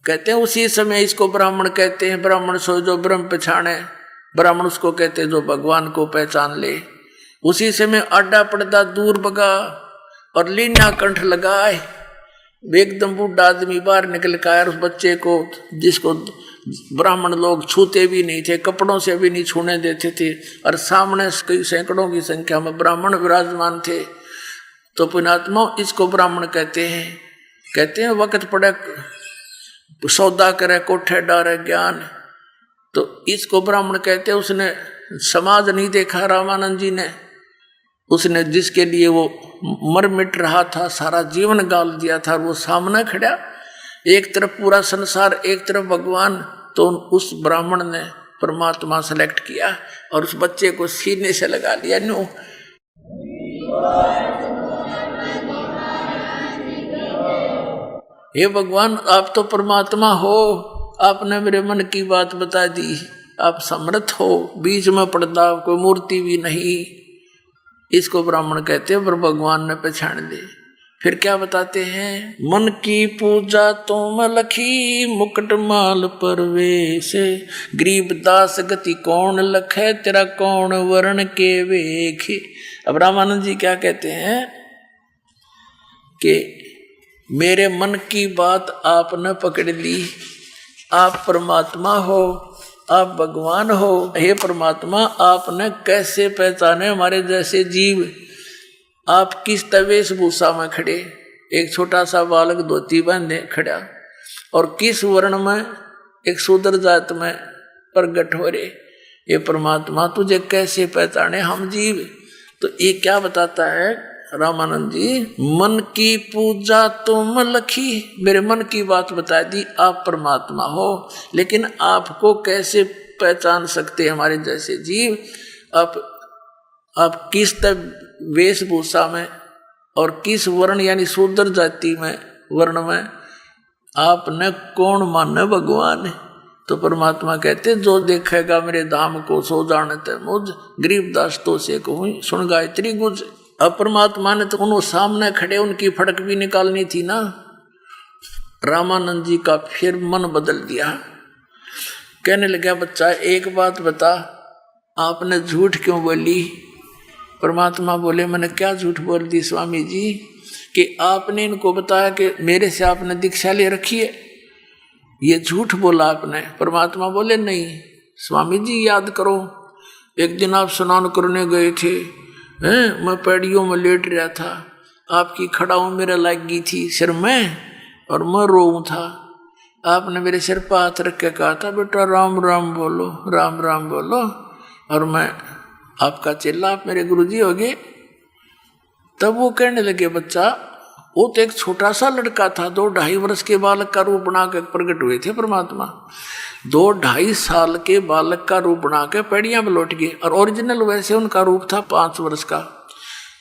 कहते हैं उसी समय इसको ब्राह्मण कहते हैं। ब्राह्मण सो जो ब्रह्म पहचाने, ब्राह्मण उसको कहते हैं जो भगवान को पहचान ले। उसी समय आडा पर्दा दूर भगा और लीना कंठ लगाए। एकदम बूढ़ा आदमी बाहर निकल कर आया, उस बच्चे को जिसको ब्राह्मण लोग छूते भी नहीं थे, कपड़ों से भी नहीं छूने देते थे, और सामने कई सैकड़ों की संख्या में ब्राह्मण विराजमान थे। तो पुण्यात्मा, इसको ब्राह्मण कहते हैं। कहते हैं वक्त पड़े सौदा करे कोठे डारे ज्ञान। तो इसको ब्राह्मण कहते हैं। उसने समाज नहीं देखा रामानंद जी ने, उसने जिसके लिए वो मर मिट रहा था, सारा जीवन गाल दिया था, वो सामने खड़ा, एक तरफ पूरा संसार, एक तरफ भगवान। तो उस ब्राह्मण ने परमात्मा सेलेक्ट किया और उस बच्चे को सीने से लगा लिया। नो हे भगवान, आप तो परमात्मा हो, आपने मेरे मन की बात बता दी, आप समर्थ हो, बीच में पर्दा कोई मूर्ति भी नहीं। इसको ब्राह्मण कहते हैं, पर भगवान ने पहचान ली। फिर क्या बताते हैं, मन की पूजा तुम लखी, मुकुट माल परवेश, गरीब दास गति कौन लखे, तेरा कौन वर्ण के वेख। अब रामानंद जी क्या कहते हैं कि मेरे मन की बात आपने पकड़ ली, आप परमात्मा हो, आप भगवान हो। हे परमात्मा, आपने कैसे पहचाने हमारे जैसे जीव, आप किस वेशभूषा में खड़े, एक छोटा सा बालक धोती बांधे खड़ा, और किस वर्ण में, एक शूद्र जात में प्रगट हो रहे। ये परमात्मा, तुझे कैसे पहचाने हम जीव। तो ये क्या बताता है रामानंद जी, मन की पूजा तुम लखी, मेरे मन की बात बता दी, आप परमात्मा हो, लेकिन आपको कैसे पहचान सकते हमारे जैसे जीव। आप किस वेशभूषा में और किस वर्ण यानी शूद्र जाति में, वर्ण में आपने कौन माने भगवान। तो परमात्मा कहते, जो देखेगा मेरे धाम को सो जानते मुझ, गरीबदास तो से कहूँ सुन गायत्री गुज। अब परमात्मा ने तो उन्होंने सामने खड़े, उनकी फटक भी निकालनी थी ना। रामानंद जी का फिर मन बदल दिया, कहने लगा, बच्चा एक बात बता, आपने झूठ क्यों बोली। परमात्मा बोले, मैंने क्या झूठ बोल दी स्वामी जी, कि आपने इनको बताया कि मेरे से आपने दीक्षा ले रखी है, ये झूठ बोला आपने। परमात्मा बोले, नहीं स्वामी जी, याद करो, एक दिन आप स्नान करने गए थे, मैं पैड़ियों में लेट रहा था, आपकी खड़ाऊ मेरे लग गई थी सिर में और मैं रोऊं था। आपने मेरे सिर पर हाथ रख के कहा था, बेटा राम राम बोलो, राम राम बोलो, और मैं आपका चेला, आप मेरे गुरुजी हो गए। तब वो कहने लगे, बच्चा वो तो एक छोटा सा लड़का था, 2-2.5 वर्ष के बालक का रूप बना के प्रकट हुए थे परमात्मा। 2-2.5 साल के बालक का रूप बना के पैड़ियां में लौट गए, और ओरिजिनल वैसे उनका रूप था 5 वर्ष का।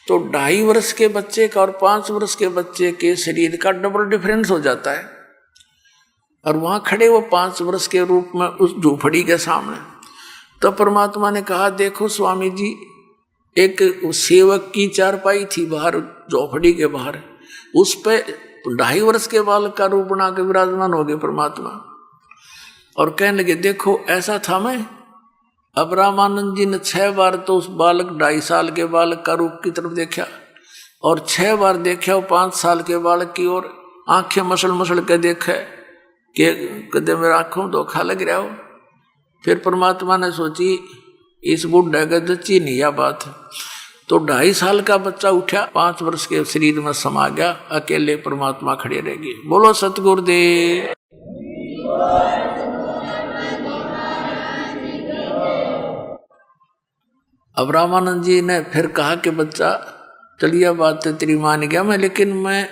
तो 2.5 वर्ष के बच्चे का और 5 वर्ष के बच्चे के शरीर का डबल डिफरेंस हो जाता है। और वहां खड़े वो 5 वर्ष के रूप में उस झूपड़ी के सामने। तो परमात्मा ने कहा, देखो स्वामी जी, एक सेवक की चारपाई थी बाहर, झोपड़ी के बाहर, उस पे 2.5 वर्ष के बालक का रूप बना के विराजमान हो गए परमात्मा। और कहने लगे, देखो ऐसा था मैं। अब रामानंद जी ने 6 बार तो उस बालक 2.5 साल के बालक का रूप की तरफ देखा, और 6 बार देखा वो 5 साल के बालक की ओर, आंखें मसल मसल के देखे कि कदे मेरे आंखों में धोखा लग रहा हो। फिर परमात्मा ने सोची, इस बुढ़े का जच्ची नहीं यह बात है। तो 2.5 साल का बच्चा उठा, 5 वर्ष के शरीर में समा गया, अकेले परमात्मा खड़े रह गए। बोलो सतगुरुदेव। अब रामानंद जी ने फिर कहा कि बच्चा चलिए बात तो तेरी मान गया मैं, लेकिन मैं,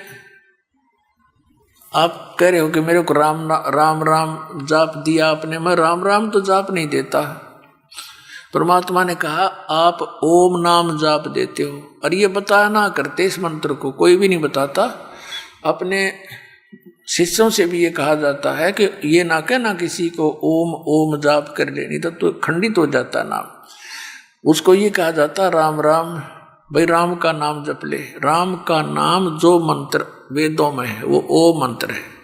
आप कह रहे हो कि मेरे को राम राम जाप दिया आपने, मैं राम राम तो जाप नहीं देता। परमात्मा ने कहा, आप ओम नाम जाप देते हो, और ये बताया ना करते, इस मंत्र को कोई भी नहीं बताता। अपने शिष्यों से भी ये कहा जाता है कि ये ना कहना किसी को ओम ओम जाप कर ले, नहीं तो खंडित हो जाता नाम। उसको ये कहा जाता राम राम, भाई राम का नाम जप ले। राम का नाम जो मंत्र वेदों में है वो ओम मंत्र है।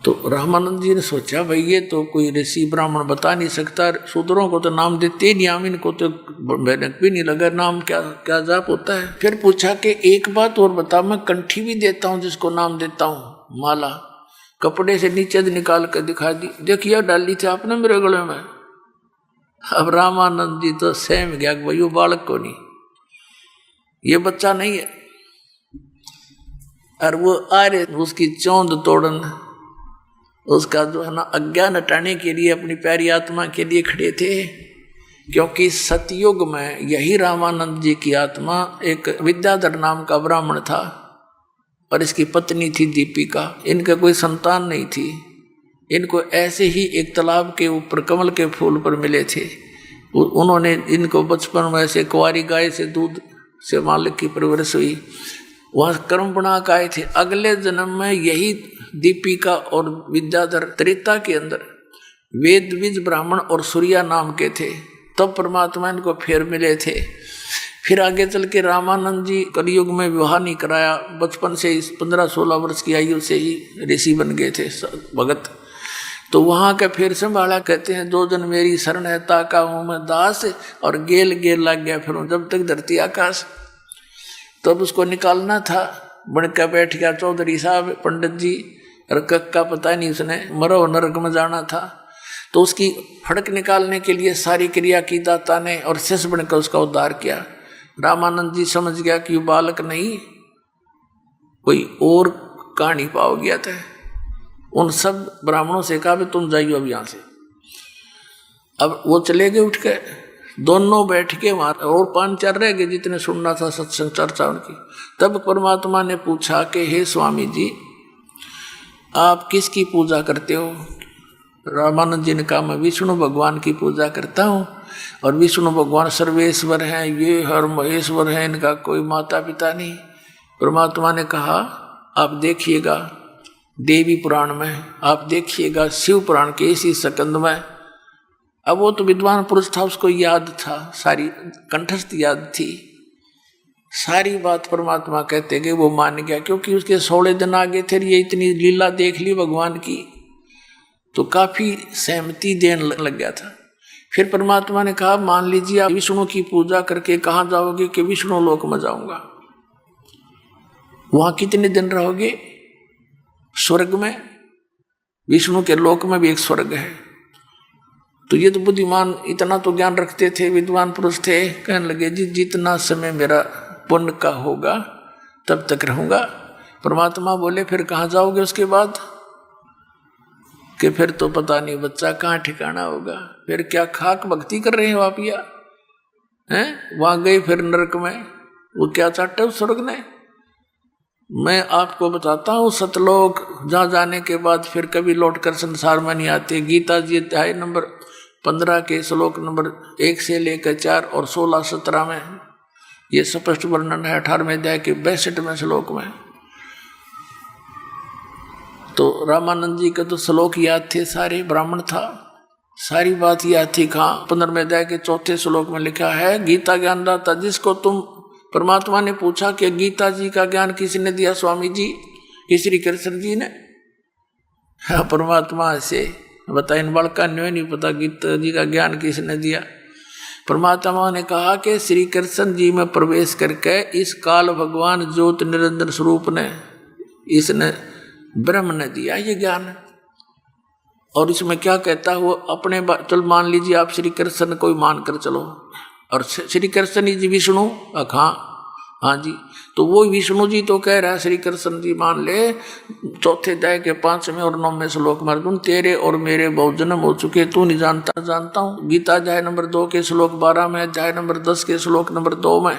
तो रामानंद जी ने सोचा, भाई ये तो कोई ऋषि ब्राह्मण बता नहीं सकता, शूद्रों को तो नाम देते नहीं, हम इनको तो भनक भी नहीं लगा नाम क्या क्या जाप होता है। फिर पूछा कि एक बात और बता, मैं कंठी भी देता हूँ जिसको नाम देता हूँ, माला कपड़े से नीचे निकाल कर दिखा दी, देखिए डाली थी आपने मेरे गले में। अब रामानंद जी तो सहम गया, भाई वो बालक को नहीं, ये बच्चा नहीं है। और वो आ रहे उसकी चौंध तोड़न, उसका जो है ना अज्ञान हटाने के लिए अपनी प्यारी आत्मा के लिए खड़े थे। क्योंकि सतयुग में यही रामानंद जी की आत्मा, एक विद्याधर नाम का ब्राह्मण था और इसकी पत्नी थी दीपिका। इनका कोई संतान नहीं थी। इनको ऐसे ही एक तालाब के ऊपर कमल के फूल पर मिले थे। उन्होंने इनको बचपन में से कुंवारी गाय से दूध से मालिक की परवरिश हुई, वहाँ कर्म बना के आए थे। अगले जन्म में यही दीपिका और विद्याधर त्रेता के अंदर वेद बीज ब्राह्मण और सूर्या नाम के थे। तब परमात्मा इनको फिर मिले थे। फिर आगे चल के रामानंद जी कलयुग में विवाह नहीं कराया, बचपन से ही 15-16 वर्ष की आयु से ही ऋषि बन गए थे भगत। तो वहाँ का फिर संभाला, कहते हैं दो जन मेरी शरण है ताका हूँ मैं दास, और गेल गेल लग गया फिर जब तक धरती आकाश। तब उसको निकालना था, बन के बैठ गया चौधरी साहब पंडित जी, रकक का पता नहीं, उसने मरो नरक में जाना था। तो उसकी फड़क निकालने के लिए सारी क्रिया की दाता ने, और शिष्य बनकर उसका उद्धार किया। रामानंद जी समझ गया कि बालक नहीं कोई और कहानी पाओ गया था। उन सब ब्राह्मणों से कहा भी तुम जाइयो अब यहाँ से। अब वो चले गए उठ के, दोनों बैठ के वहाँ और 5-4 रह गए जितने सुनना था सत्संग चर्चा उनकी। तब परमात्मा ने पूछा कि हे स्वामी जी आप किसकी पूजा करते हो? रामानंद जी ने कहा मैं विष्णु भगवान की पूजा करता हूँ, और विष्णु भगवान सर्वेश्वर हैं, ये हर महेश्वर हैं, इनका कोई माता पिता नहीं। परमात्मा ने कहा आप देखिएगा देवी पुराण में, आप देखिएगा शिव पुराण के इसी सकंद में। अब वो तो विद्वान पुरुष था, उसको याद था, सारी कंठस्थ याद थी, सारी बात परमात्मा कहते गए, वो मान गया। क्योंकि उसके 16 दिन आगे थे, ये इतनी लीला देख ली भगवान की तो काफी सहमति देने लग गया था। फिर परमात्मा ने कहा मान लीजिए आप विष्णु की पूजा करके कहाँ जाओगे? कि विष्णु लोक में जाऊंगा। वहां कितने दिन रहोगे? स्वर्ग में, विष्णु के लोक में भी एक स्वर्ग है। तो ये तो बुद्धिमान इतना तो ज्ञान रखते थे, विद्वान पुरुष थे, कहने लगे जी जितना समय मेरा पुण्य का होगा तब तक रहूंगा। परमात्मा बोले फिर कहाँ जाओगे उसके बाद? कि फिर तो पता नहीं बच्चा कहाँ ठिकाना होगा। फिर क्या खाक भक्ति कर रहे हो आप या हैं? वहां गए फिर नरक में, वो क्या चाहते उस स्वर्ग ने? मैं आपको बताता हूँ सतलोक जहाँ जाने के बाद फिर कभी लौटकर संसार में नहीं आते। गीता जी अध्याय नंबर 15 के श्लोक नंबर 1 से लेकर 4 और 16-17 में ये स्पष्ट वर्णन है। 18वें अध्याय के 62वें श्लोक में। तो रामानंद जी के तो श्लोक याद थे, सारे ब्राह्मण था, सारी बात याद थी। कहाँ 15वें अध्याय के 4थे श्लोक में लिखा है गीता ज्ञानदाता जिसको तुम, परमात्मा ने पूछा कि गीता जी का ज्ञान किसने दिया स्वामी जी? कि श्री कृष्ण जी ने। हाँ, परमात्मा से बता, इन बालका ने नहीं पता गीता जी का ज्ञान किसने दिया। परमात्मा ने कहा कि श्री कृष्ण जी में प्रवेश करके इस काल भगवान ज्योत निरंजन स्वरूप ने, इसने ब्रह्म ने दिया ये ज्ञान। और इसमें क्या कहता है वो अपने चल मान लीजिए आप श्री कृष्ण को ही मान कर चलो, और श्री कृष्ण जी विष्णु, हाँ जी, तो वो विष्णु जी तो कह रहा है श्री कृष्ण जी मान ले 4थे अध्याय के 5वें और 9वें श्लोक में, अर्जुन तेरे और मेरे बहुत जन्म हो चुके, तू नहीं जानता जानता हूँ। गीता अध्याय नंबर 2 के श्लोक 12 में, अध्याय नंबर 10 के श्लोक नंबर 2 में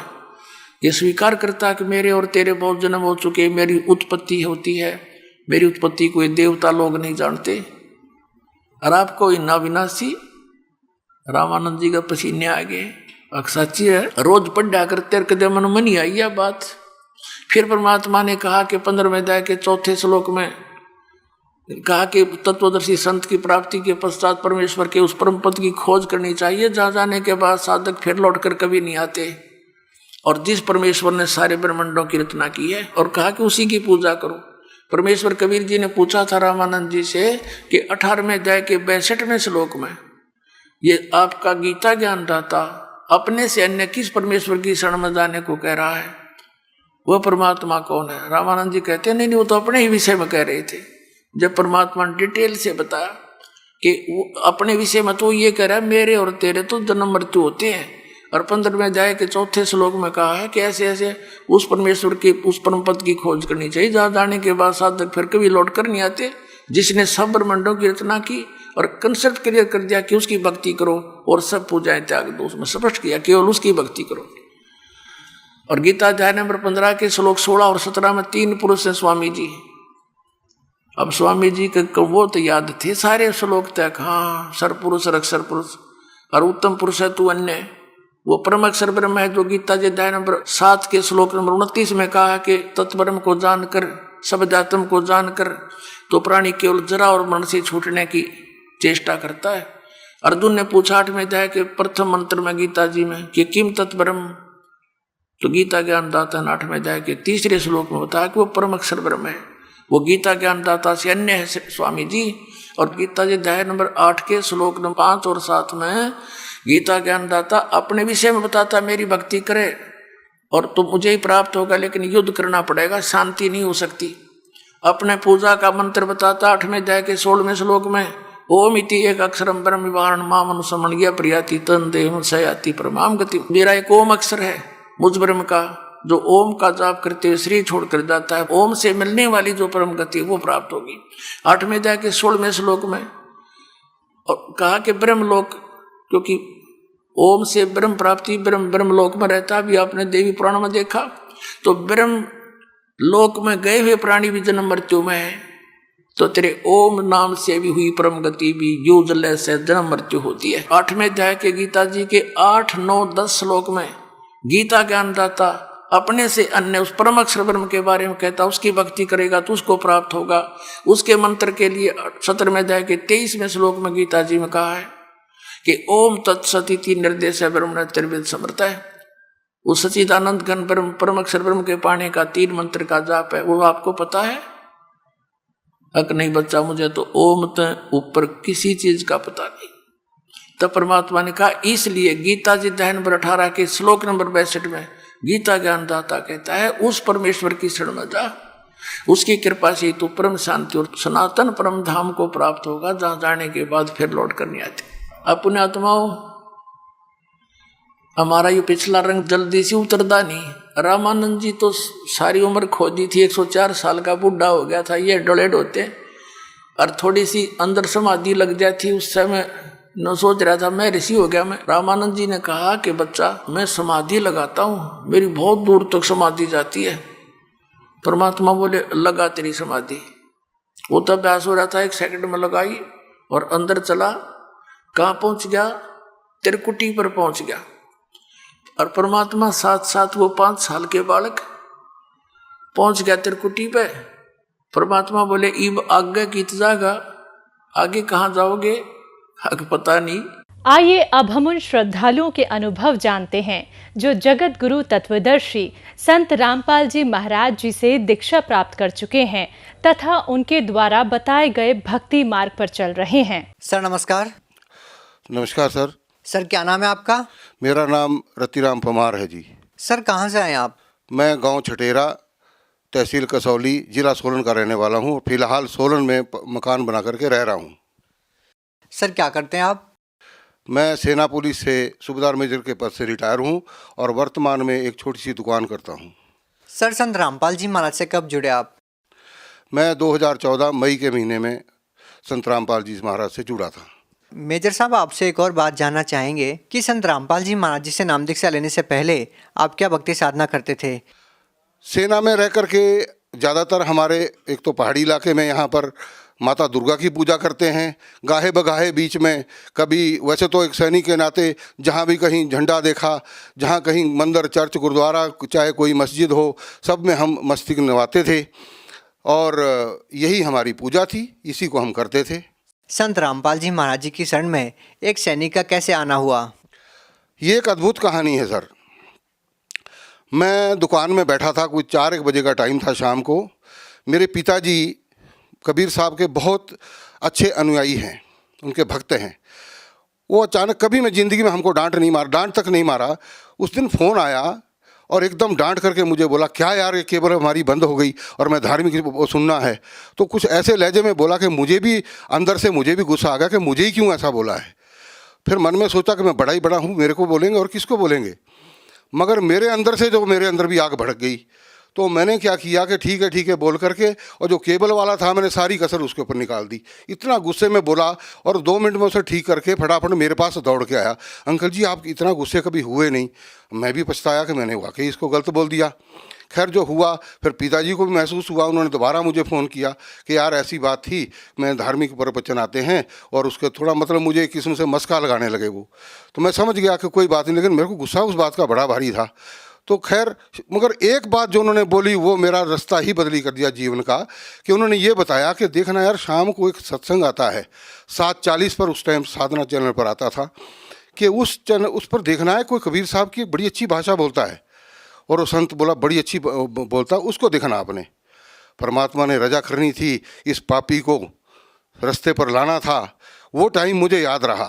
ये स्वीकार करता है कि मेरे और तेरे बहुत जन्म हो चुके, मेरी उत्पत्ति होती है, मेरी उत्पत्ति कोई देवता लोग नहीं जानते। और आपको इन अविनाशी रामानंद जी का पसीने आ गए। सच्ची है, रोज पढ़ा करते कदम मन में नहीं आई यह बात। फिर परमात्मा ने कहा कि 15वें अध्याय के 4थे श्लोक में कहा कि तत्वदर्शी संत की प्राप्ति के पश्चात परमेश्वर के उस परम पद की खोज करनी चाहिए जहाँ जाने के बाद साधक फिर लौटकर कभी नहीं आते, और जिस परमेश्वर ने सारे ब्रह्मांडों की रचना की है, और कहा कि उसी की पूजा करो। परमेश्वर कबीर जी ने पूछा था रामानंद जी से कि 18वें अध्याय के 62वें श्लोक में ये आपका गीता ज्ञानदाता अपने से अन्य किस परमेश्वर की शरण में जाने को कह रहा है? वह परमात्मा कौन है? रामानंद जी कहते हैं नहीं वो तो अपने ही विषय में कह रहे थे। जब परमात्मा ने डिटेल से बताया कि वो अपने विषय में तो ये कह रहा है मेरे और तेरे तो जन्म मृत्यु होते हैं, और 15वें अध्याय के 4थे श्लोक में कहा है कि ऐसे ऐसे उस परमेश्वर की, उस परम पद की खोज करनी चाहिए जहाँ जाने के बाद साधक फिर कभी लौट कर नहीं आते, जिसने सब ब्रह्मांडों की रचना की और कंसेप्ट क्लियर कर दिया कि उसकी भक्ति करो और सब पूजाएं त्याग दो, उसमें स्पष्ट किया केवल उसकी भक्ति करो। और गीता अध्याय नंबर 15 के श्लोक 16 और 17 में 3 पुरुष हैं स्वामी जी। अब स्वामी जी के वो तो याद थे सारे श्लोक तक, हाँ, सरपुरुष अक्षर पुरुष और उत्तम पुरुष है तू अन्य, वो परम अक्षर ब्रह्म है जो गीता जी अध्याय नंबर 7 के श्लोक नंबर 29 में कहा कि तत्ब्रह्म को जानकर, सब आत्म को जानकर तो प्राणी केवल जरा और मन से छूटने की चेष्टा करता है। अर्जुन ने पूछा 8वें अध्याय के प्रथम मंत्र में गीता जी में कि किम तत्ब्रह्म, तो गीता ज्ञानदाता ने 8वें अध्याय के 3रे श्लोक में बताया कि वो परम अक्षर ब्रह्म है, वो गीता ज्ञानदाता से अन्य है स्वामी जी। और गीता जी अध्याय नंबर 8 के श्लोक नंबर 5 और 7 में गीता ज्ञानदाता अपने विषय में बताता मेरी भक्ति करे और तो मुझे ही प्राप्त होगा, लेकिन युद्ध करना पड़ेगा, शांति नहीं हो सकती। अपने पूजा का मंत्र बताता 8वें अध्याय के 16वें श्लोक में ओम इति एक अक्षरम ब्रह्म विवाहन माम अनुसमण्य प्रियाति तन देह सयाति परमाम गति। मेरा एक ओम अक्षर है मुझ ब्रह्म का, जो ओम का जाप करते हुए शरीर छोड़कर जाता है, ओम से मिलने वाली जो परम गति वो प्राप्त होगी। 8वें अध्याय के 16वें श्लोक में और कहा कि ब्रह्मलोक, क्योंकि ओम से ब्रह्म प्राप्ति ब्रह्मलोक में रहता भी, आपने देवी पुराण में देखा, तो ब्रह्म लोक में गए हुए प्राणी भी जन्म मृत्यु में है, तो तेरे ओम नाम से भी हुई परम गति भी यो जले से जन्म मृत्यु होती है। 8वें अध्याय के गीता जी के 8, 9, 10 श्लोक में गीता ज्ञानदाता अपने से अन्य उस परम अक्षर ब्रह्म के बारे में कहता, उसकी भक्ति करेगा तो उसको प्राप्त होगा। उसके मंत्र के लिए 17वें अध्याय के 23वें श्लोक में गीता जी में कहा है कि ओम तत्सति निर्देश ब्रह्म त्रिवेद समर्थ है। उस सचिदानंद घन ब्रह्म परम अक्षर ब्रह्म के पाने का 3 मंत्र का जाप है, वो आपको पता है? अक नहीं बच्चा, मुझे तो ओम ते ऊपर किसी चीज का पता नहीं। तब परमात्मा ने कहा, इसलिए गीता जी अध्याय नंबर 18 के श्लोक नंबर 62 में गीता ज्ञानदाता कहता है उस परमेश्वर की शरण में जा, उसकी कृपा से तो परम शांति और सनातन परम धाम को प्राप्त होगा, जहां जाने के बाद फिर लौट कर नहीं आती। अपने आत्माओं, हमारा ये पिछला रंग जल्दी से उतरदा नहीं। रामानंद जी तो सारी उम्र खोदी थी, 104 साल का बूढ़ा हो गया था, ये डोलेड होते और थोड़ी सी अंदर समाधि लग जाती, उस समय न सोच रहा था मैं ऋषि हो गया मैं। रामानंद जी ने कहा कि बच्चा मैं समाधि लगाता हूँ, मेरी बहुत दूर तक समाधि जाती है। परमात्मा बोले लगा तेरी समाधि। वो तो अभ्यास हो रहा था, 1 सेकंड में लगाई और अंदर चला। कहाँ पहुंच गया? त्रिकुटी पर पहुंच गया। और परमात्मा साथ साथ वो 5 साल के बालक पहुंच गया त्रिकुटी पे। परमात्मा बोले इब आगे की जागा, आगे कहाँ जाओगे? आगे पता नहीं। आइए अब हम उन श्रद्धालुओं के अनुभव जानते हैं जो जगत गुरु तत्वदर्शी संत रामपाल जी महाराज जी से दीक्षा प्राप्त कर चुके हैं तथा उनके द्वारा बताए गए भक्ति मार्ग पर चल रहे हैं। सर नमस्कार। नमस्कार सर। सर क्या नाम है आपका? मेरा नाम रतिराम पमार है जी। सर कहाँ से आए आप? मैं गांव छटेरा, तहसील कसौली, जिला सोलन का रहने वाला हूँ। फिलहाल सोलन में मकान बना करके रह रहा हूँ। सर क्या करते हैं आप? मैं सेना पुलिस से सूबेदार मेजर के पद से रिटायर हूँ और वर्तमान में एक छोटी सी दुकान करता हूँ। सर संत रामपाल जी महाराज से कब जुड़े आप? मैं 2014 मई के महीने में संत रामपाल जी महाराज से जुड़ा था। मेजर साहब आपसे एक और बात जानना चाहेंगे कि संत रामपाल जी महाराज जी से नाम दीक्षा लेने से पहले आप क्या भक्ति साधना करते थे? सेना में रह करके ज़्यादातर हमारे एक तो पहाड़ी इलाके में यहाँ पर माता दुर्गा की पूजा करते हैं। गाहे बगाहे बीच में कभी, वैसे तो एक सैनिक के नाते जहाँ भी कहीं झंडा देखा, जहाँ कहीं मंदिर, चर्च, गुरुद्वारा, चाहे कोई मस्जिद हो, सब में हम मस्तिष्क नवाते थे और यही हमारी पूजा थी, इसी को हम करते थे। संत रामपाल जी महाराज जी की शरण में एक सैनिक का कैसे आना हुआ? ये एक अद्भुत कहानी है सर। मैं दुकान में बैठा था, कुछ 4-1 बजे का टाइम था शाम को। मेरे पिताजी कबीर साहब के बहुत अच्छे अनुयायी हैं, उनके भक्त हैं। वो अचानक, कभी मैं ज़िंदगी में हमको डांट तक नहीं मारा, उस दिन फ़ोन आया और एकदम डांट करके मुझे बोला, क्या यार ये केबल हमारी बंद हो गई और मैं धार्मिक सुनना है। तो कुछ ऐसे लहजे में बोला कि मुझे भी अंदर से मुझे भी गुस्सा आ गया कि मुझे ही क्यों ऐसा बोला है। फिर मन में सोचा कि मैं बड़ा ही बड़ा हूँ, मेरे को बोलेंगे और किसको बोलेंगे। मगर मेरे अंदर से जो मेरे अंदर भी आग भड़क गई। तो मैंने क्या किया कि ठीक है बोल करके, और जो केबल वाला था मैंने सारी कसर उसके ऊपर निकाल दी। इतना गुस्से में बोला और 2 मिनट में उसे ठीक करके फटाफट मेरे पास दौड़ के आया। अंकल जी आप इतना गुस्से कभी हुए नहीं। मैं भी पछताया कि मैंने वाकई इसको गलत बोल दिया। खैर जो हुआ, फिर पिताजी को भी महसूस हुआ, उन्होंने दोबारा मुझे फ़ोन किया कि यार ऐसी बात थी, मैं धार्मिक प्रवचन आते हैं और उसके थोड़ा मतलब मुझे एक किस्म से मस्का लगाने लगे वो। तो मैं समझ गया कि कोई बात नहीं, लेकिन मेरे को गुस्सा उस बात का बड़ा भारी था। तो खैर, मगर एक बात जो उन्होंने बोली वो मेरा रास्ता ही बदली कर दिया जीवन का, कि उन्होंने ये बताया कि देखना यार, शाम को एक सत्संग आता है 7:40 पर, उस टाइम साधना चैनल पर आता था, कि उस पर देखना है कोई कबीर साहब की बड़ी अच्छी भाषा बोलता है, और वो संत बोला बड़ी अच्छी बोलता, उसको देखना आपने। परमात्मा ने रजा करनी थी, इस पापी को रास्ते पर लाना था। वो टाइम मुझे याद रहा,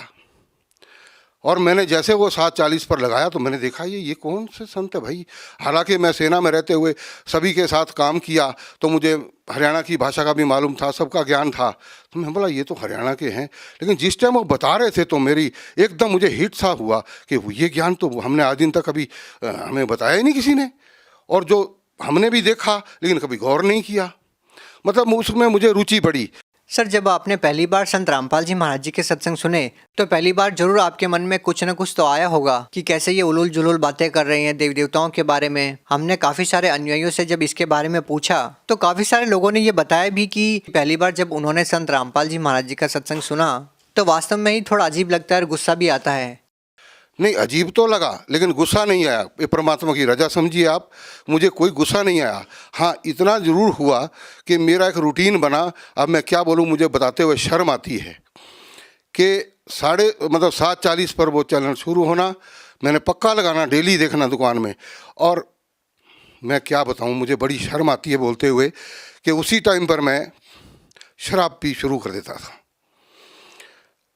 और मैंने जैसे वो 7:40 पर लगाया तो मैंने देखा ये कौन से संत है भाई। हालांकि मैं सेना में रहते हुए सभी के साथ काम किया, तो मुझे हरियाणा की भाषा का भी मालूम था, सबका ज्ञान था। तो मैं बोला ये तो हरियाणा के हैं, लेकिन जिस टाइम वो बता रहे थे तो मेरी एकदम मुझे हिट सा हुआ कि ये ज्ञान तो हमने आज दिन तक कभी हमें बताया ही नहीं किसी ने, और जो हमने भी देखा लेकिन कभी गौर नहीं किया। मतलब उसमें मुझे रुचि पड़ी। सर, जब आपने पहली बार संत रामपाल जी महाराज जी के सत्संग सुने तो पहली बार जरूर आपके मन में कुछ न कुछ तो आया होगा कि कैसे ये उलूल जुलूल बातें कर रहे हैं देवी देवताओं के बारे में। हमने काफी सारे अनुयायियों से जब इसके बारे में पूछा तो काफी सारे लोगों ने ये बताया भी कि पहली बार जब उन्होंने संत रामपाल जी महाराज जी का सत्संग सुना तो वास्तव में ही थोड़ा अजीब लगता है और गुस्सा भी आता है। नहीं, अजीब तो लगा लेकिन गुस्सा नहीं आया। ये परमात्मा की रजा समझिए आप, मुझे कोई गुस्सा नहीं आया। हाँ, इतना ज़रूर हुआ कि मेरा एक रूटीन बना। अब मैं क्या बोलूँ, मुझे बताते हुए शर्म आती है कि 7:40 पर वो चैनल शुरू होना, मैंने पक्का लगाना, डेली देखना दुकान में। और मैं क्या बताऊँ, मुझे बड़ी शर्म आती है बोलते हुए कि उसी टाइम पर मैं शराब पी शुरू कर देता था।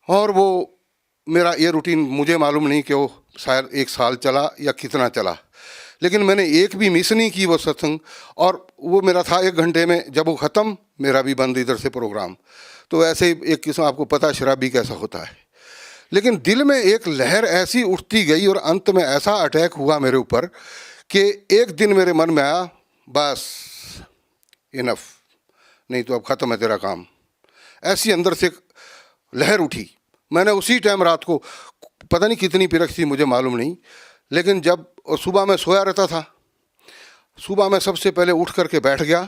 और वो मेरा ये रूटीन मुझे मालूम नहीं कि वो शायद 1 साल चला या कितना चला, लेकिन मैंने एक भी मिस नहीं की वो सत्संग। और वो मेरा था 1 घंटे में, जब वो ख़त्म मेरा भी बंद इधर से प्रोग्राम। तो ऐसे ही एक किस्म, आपको पता है शराबी कैसा होता है। लेकिन दिल में एक लहर ऐसी उठती गई और अंत में ऐसा अटैक हुआ मेरे ऊपर कि एक दिन मेरे मन में आया, बस इनफ, नहीं तो अब ख़त्म है तेरा काम। ऐसी अंदर से लहर उठी। मैंने उसी टाइम रात को, पता नहीं कितनी पिरक थी मुझे मालूम नहीं, लेकिन जब सुबह मैं सोया रहता था, सुबह मैं सबसे पहले उठ करके बैठ गया,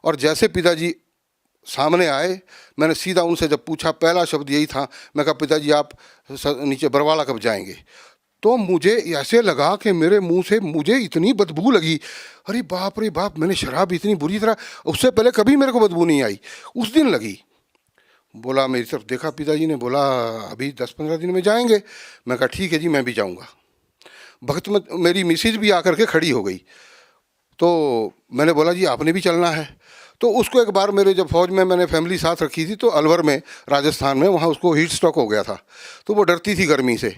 और जैसे पिताजी सामने आए मैंने सीधा उनसे जब पूछा, पहला शब्द यही था, मैं कहा पिताजी आप नीचे बरवाला कब जाएंगे। तो मुझे ऐसे लगा कि मेरे मुंह से मुझे इतनी बदबू लगी, अरे बाप रे बाप, मैंने शराब इतनी बुरी तरह, उससे पहले कभी मेरे को बदबू नहीं आई, उस दिन लगी। बोला, मेरी तरफ देखा, पिताजी ने बोला अभी 10-15 दिन में जाएंगे। मैं कहा ठीक है जी, मैं भी जाऊंगा। भक्त में मेरी मिसेज भी आकर के खड़ी हो गई, तो मैंने बोला जी आपने भी चलना है। तो उसको एक बार मेरे जब फौज में मैंने फैमिली साथ रखी थी, तो अलवर में राजस्थान में, वहाँ उसको हीट स्ट्रोक हो गया था, तो वो डरती थी गर्मी से,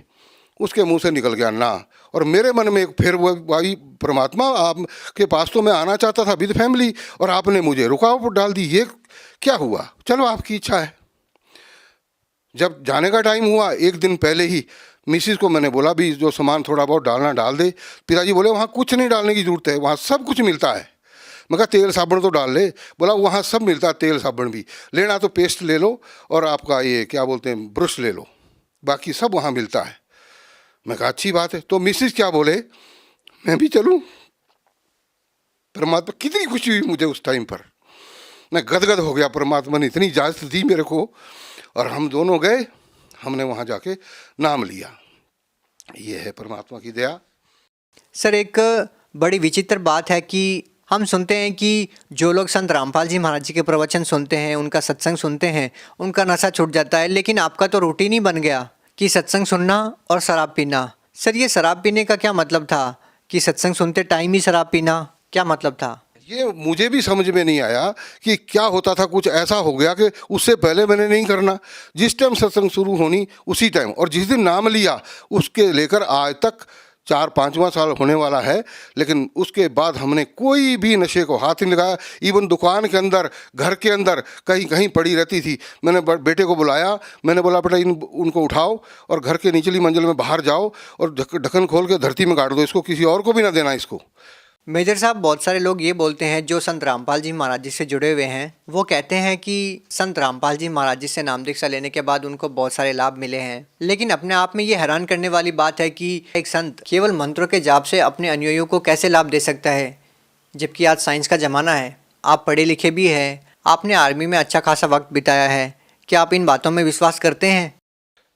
उसके मुंह से निकल गया ना। और मेरे मन में फिर वो भाई परमात्मा, आपके पास तो मैं आना चाहता था विद फैमिली, और आपने मुझे रुकावट डाल दी, ये क्या हुआ। चलो आपकी इच्छा है। जब जाने का टाइम हुआ, एक दिन पहले ही मिसिस को मैंने बोला भी जो सामान थोड़ा बहुत डालना डाल दे। पिताजी बोले वहाँ कुछ नहीं डालने की ज़रूरत है, वहाँ सब कुछ मिलता है। मैं कहा तेल साबुन तो डाल ले। बोला वहाँ सब मिलता है, तेल साबुन भी लेना तो पेस्ट ले लो और आपका ये क्या बोलते हैं ब्रश ले लो, बाकी सब वहाँ मिलता है। मैं कहा अच्छी बात है। तो मिसिस क्या बोले, मैं भी चलूँ। परमात्मा कितनी खुशी हुई मुझे उस टाइम पर, मैं गदगद हो गया। परमात्मा ने इतनी इजाज़त दी मेरे को, और हम दोनों गए, हमने वहाँ जाके नाम लिया। ये है परमात्मा की दया। सर, एक बड़ी विचित्र बात है कि हम सुनते हैं कि जो लोग संत रामपाल जी महाराज जी के प्रवचन सुनते हैं, उनका सत्संग सुनते हैं, उनका नशा छूट जाता है। लेकिन आपका तो रूटीन ही बन गया कि सत्संग सुनना और शराब पीना। सर, ये शराब पीने का क्या मतलब था कि सत्संग सुनते टाइम ही शराब पीना, क्या मतलब था? ये मुझे भी समझ में नहीं आया कि क्या होता था। कुछ ऐसा हो गया कि उससे पहले मैंने नहीं करना। जिस टाइम सत्संग शुरू होनी उसी टाइम, और जिस दिन नाम लिया उसके लेकर आज तक 4-5वां साल होने वाला है, लेकिन उसके बाद हमने कोई भी नशे को हाथ नहीं लगाया। इवन दुकान के अंदर, घर के अंदर कहीं कहीं पड़ी रहती थी। मैंने बेटे को बुलाया, मैंने बोला बेटा उनको उठाओ और घर के निचली मंजिल में बाहर जाओ और ढक्कन खोल के धरती में गाड़ दो इसको, किसी और को भी ना देना इसको। मेजर साहब, बहुत सारे लोग ये बोलते हैं जो संत रामपाल जी महाराज जी से जुड़े हुए हैं, वो कहते हैं कि संत रामपाल जी महाराज जी से नाम दीक्षा लेने के बाद उनको बहुत सारे लाभ मिले हैं। लेकिन अपने आप में ये हैरान करने वाली बात है कि एक संत केवल मंत्रों के जाप से अपने अनुयायियों को कैसे लाभ दे सकता है, जबकि आज साइंस का ज़माना है, आप पढ़े लिखे भी हैं, आपने आर्मी में अच्छा खासा वक्त बिताया है। क्या आप इन बातों में विश्वास करते हैं?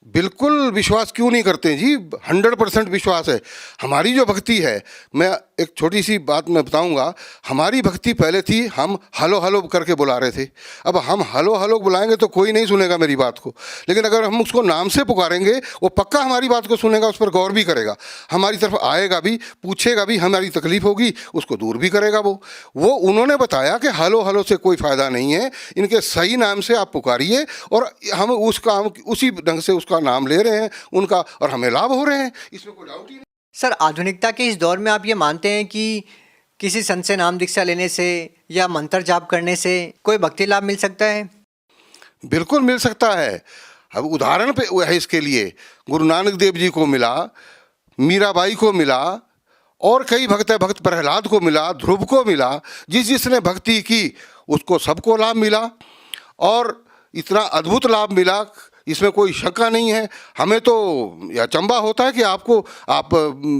बिल्कुल विश्वास क्यों नहीं करते जी, 100% विश्वास है। हमारी जो भक्ति है, मैं एक छोटी सी बात मैं बताऊंगा। हमारी भक्ति पहले थी, हम हलो हलो करके बुला रहे थे। अब हम हलो हलो बुलाएंगे तो कोई नहीं सुनेगा मेरी बात को, लेकिन अगर हम उसको नाम से पुकारेंगे वो पक्का हमारी बात को सुनेगा, उस पर गौर भी करेगा, हमारी तरफ आएगा भी, पूछेगा भी, हमारी तकलीफ होगी उसको दूर भी करेगा। वो उन्होंने बताया कि हलो हलो से कोई फ़ायदा नहीं है, इनके सही नाम से आप पुकारिए और हम उसी ढंग से उसका नाम ले रहे हैं उनका, और हमें लाभ हो रहे हैं, इसमें कोई डाउट ही नहीं। सर, आधुनिकता के इस दौर में आप ये मानते हैं कि किसी संत से नाम दीक्षा लेने से या मंत्र जाप करने से कोई भक्ति लाभ मिल सकता है? बिल्कुल मिल सकता है। अब उदाहरण पे है इसके लिए, गुरु नानक देव जी को मिला, मीराबाई को मिला, और कई भक्त प्रहलाद को मिला, ध्रुव को मिला। जिसने भक्ति की उसको सबको लाभ मिला और इतना अद्भुत लाभ मिला, इसमें कोई शंका नहीं है। हमें तो यह अचंभा होता है कि आप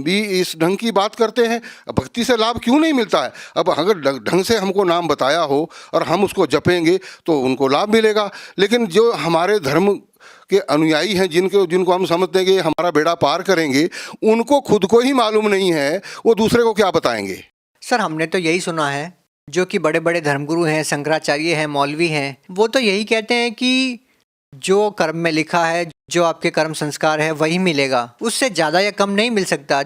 भी इस ढंग की बात करते हैं, भक्ति से लाभ क्यों नहीं मिलता है। अब अगर ढंग से हमको नाम बताया हो और हम उसको जपेंगे तो उनको लाभ मिलेगा। लेकिन जो हमारे धर्म के अनुयायी हैं, जिनको हम समझते हैं कि हमारा बेड़ा पार करेंगे, उनको खुद को ही मालूम नहीं है, वो दूसरे को क्या बताएंगे। सर, हमने तो यही सुना है, जो कि बड़े बड़े धर्मगुरु हैं, शंकराचार्य हैं, मौलवी हैं, वो तो यही कहते हैं कि जो कर्म में लिखा है, जो आपके कर्म संस्कार है, वही मिलेगा, उससे ज़्यादा या कम नहीं मिल सकता।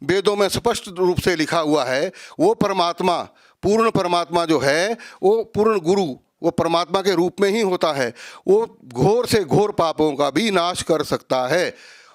वेदों में स्पष्ट रूप से लिखा हुआ है, वो परमात्मा, पूर्ण परमात्मा जो है, वो पूर्ण गुरु, वो परमात्मा के रूप में ही होता है। वो घोर से घोर पापों का भी नाश कर सकता है।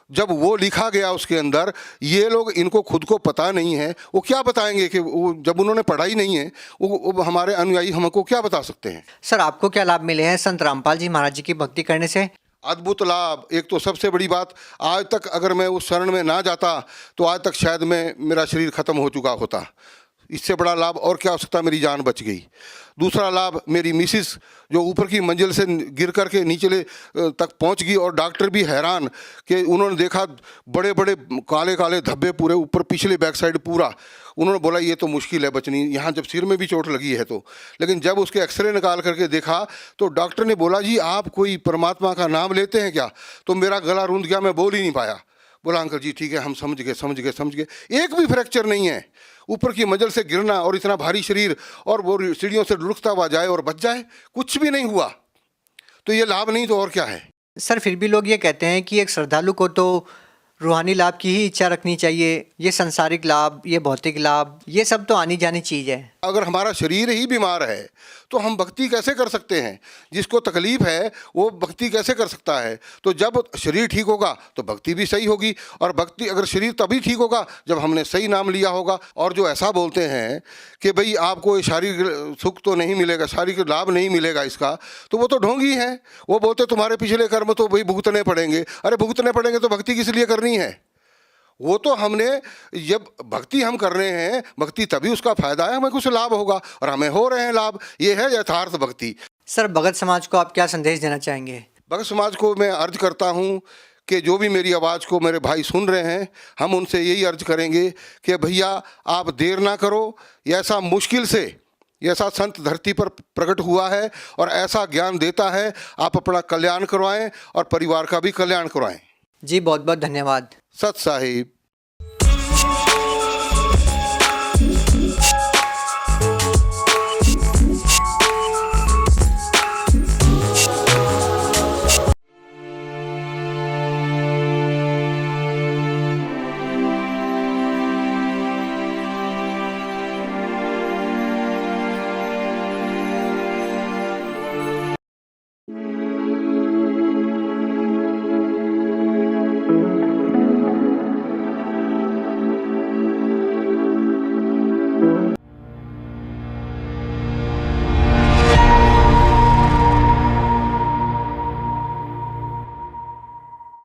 जब वो लिखा गया उसके अंदर, ये लोग, इनको खुद को पता नहीं है, वो क्या बताएंगे कि वो, जब उन्होंने पढ़ा ही नहीं है, वो हमारे अनुयायी हमको क्या बता सकते हैं। सर, आपको क्या लाभ मिले हैं संत रामपाल जी महाराज जी की भक्ति करने से? अद्भुत लाभ। एक तो सबसे बड़ी बात, आज तक अगर मैं उस शरण में ना जाता तो आज तक शायद मेरा शरीर खत्म हो चुका होता। इससे बड़ा लाभ और क्या हो सकता, मेरी जान बच गई। दूसरा लाभ, मेरी मिसिस जो ऊपर की मंजिल से गिर करके नीचे तक पहुंच गई, और डॉक्टर भी हैरान कि उन्होंने देखा बड़े बड़े काले काले धब्बे पूरे ऊपर, पिछले बैक साइड पूरा। उन्होंने बोला ये तो मुश्किल है बचनी, यहाँ जब सिर में भी चोट लगी है तो। लेकिन जब उसके एक्सरे निकाल करके देखा तो डॉक्टर ने बोला जी आप कोई परमात्मा का नाम लेते हैं क्या? तो मेरा गला रूंध गया, मैं बोल ही नहीं पाया। बोला अंकल जी ठीक है, हम समझ गए। एक भी फ्रैक्चर नहीं है। ऊपर की मंजिल से गिरना और इतना भारी शरीर, और वो सीढ़ियों से लुढ़कता हुआ जाए और बच जाए, कुछ भी नहीं हुआ। तो ये लाभ नहीं तो और क्या है। सर, फिर भी लोग ये कहते हैं कि एक श्रद्धालु को तो रूहानी लाभ की ही इच्छा रखनी चाहिए। ये संसारिक लाभ, ये भौतिक लाभ, ये सब तो आनी जानी चीज़ है। अगर हमारा शरीर ही बीमार है तो हम भक्ति कैसे कर सकते हैं? जिसको तकलीफ है वो भक्ति कैसे कर सकता है? तो जब शरीर ठीक होगा तो भक्ति भी सही होगी, और भक्ति, अगर शरीर तभी ठीक होगा जब हमने सही नाम लिया होगा। और जो ऐसा बोलते हैं कि भाई आपको शारीरिक सुख तो नहीं मिलेगा, शारीरिक लाभ नहीं मिलेगा इसका, तो वो तो ढोंगी है। वो बोलते तुम्हारे पिछले कर्म तो भाई भुगतने पड़ेंगे। अरे भुगतने पड़ेंगे तो भक्ति किस लिए करनी है? वो तो हमने, जब भक्ति हम कर रहे हैं, भक्ति तभी उसका फायदा है, हमें कुछ लाभ होगा, और हमें हो रहे हैं लाभ। ये है यथार्थ भक्ति। सर, भगत समाज को आप क्या संदेश देना चाहेंगे? भगत समाज को मैं अर्ज करता हूँ कि जो भी मेरी आवाज़ को मेरे भाई सुन रहे हैं, हम उनसे यही अर्ज करेंगे कि भैया आप देर ना करो। ऐसा मुश्किल से ऐसा संत धरती पर प्रकट हुआ है और ऐसा ज्ञान देता है, आप अपना कल्याण करवाएं और परिवार का भी कल्याण करवाएं। जी, बहुत बहुत धन्यवाद। सत साहिब।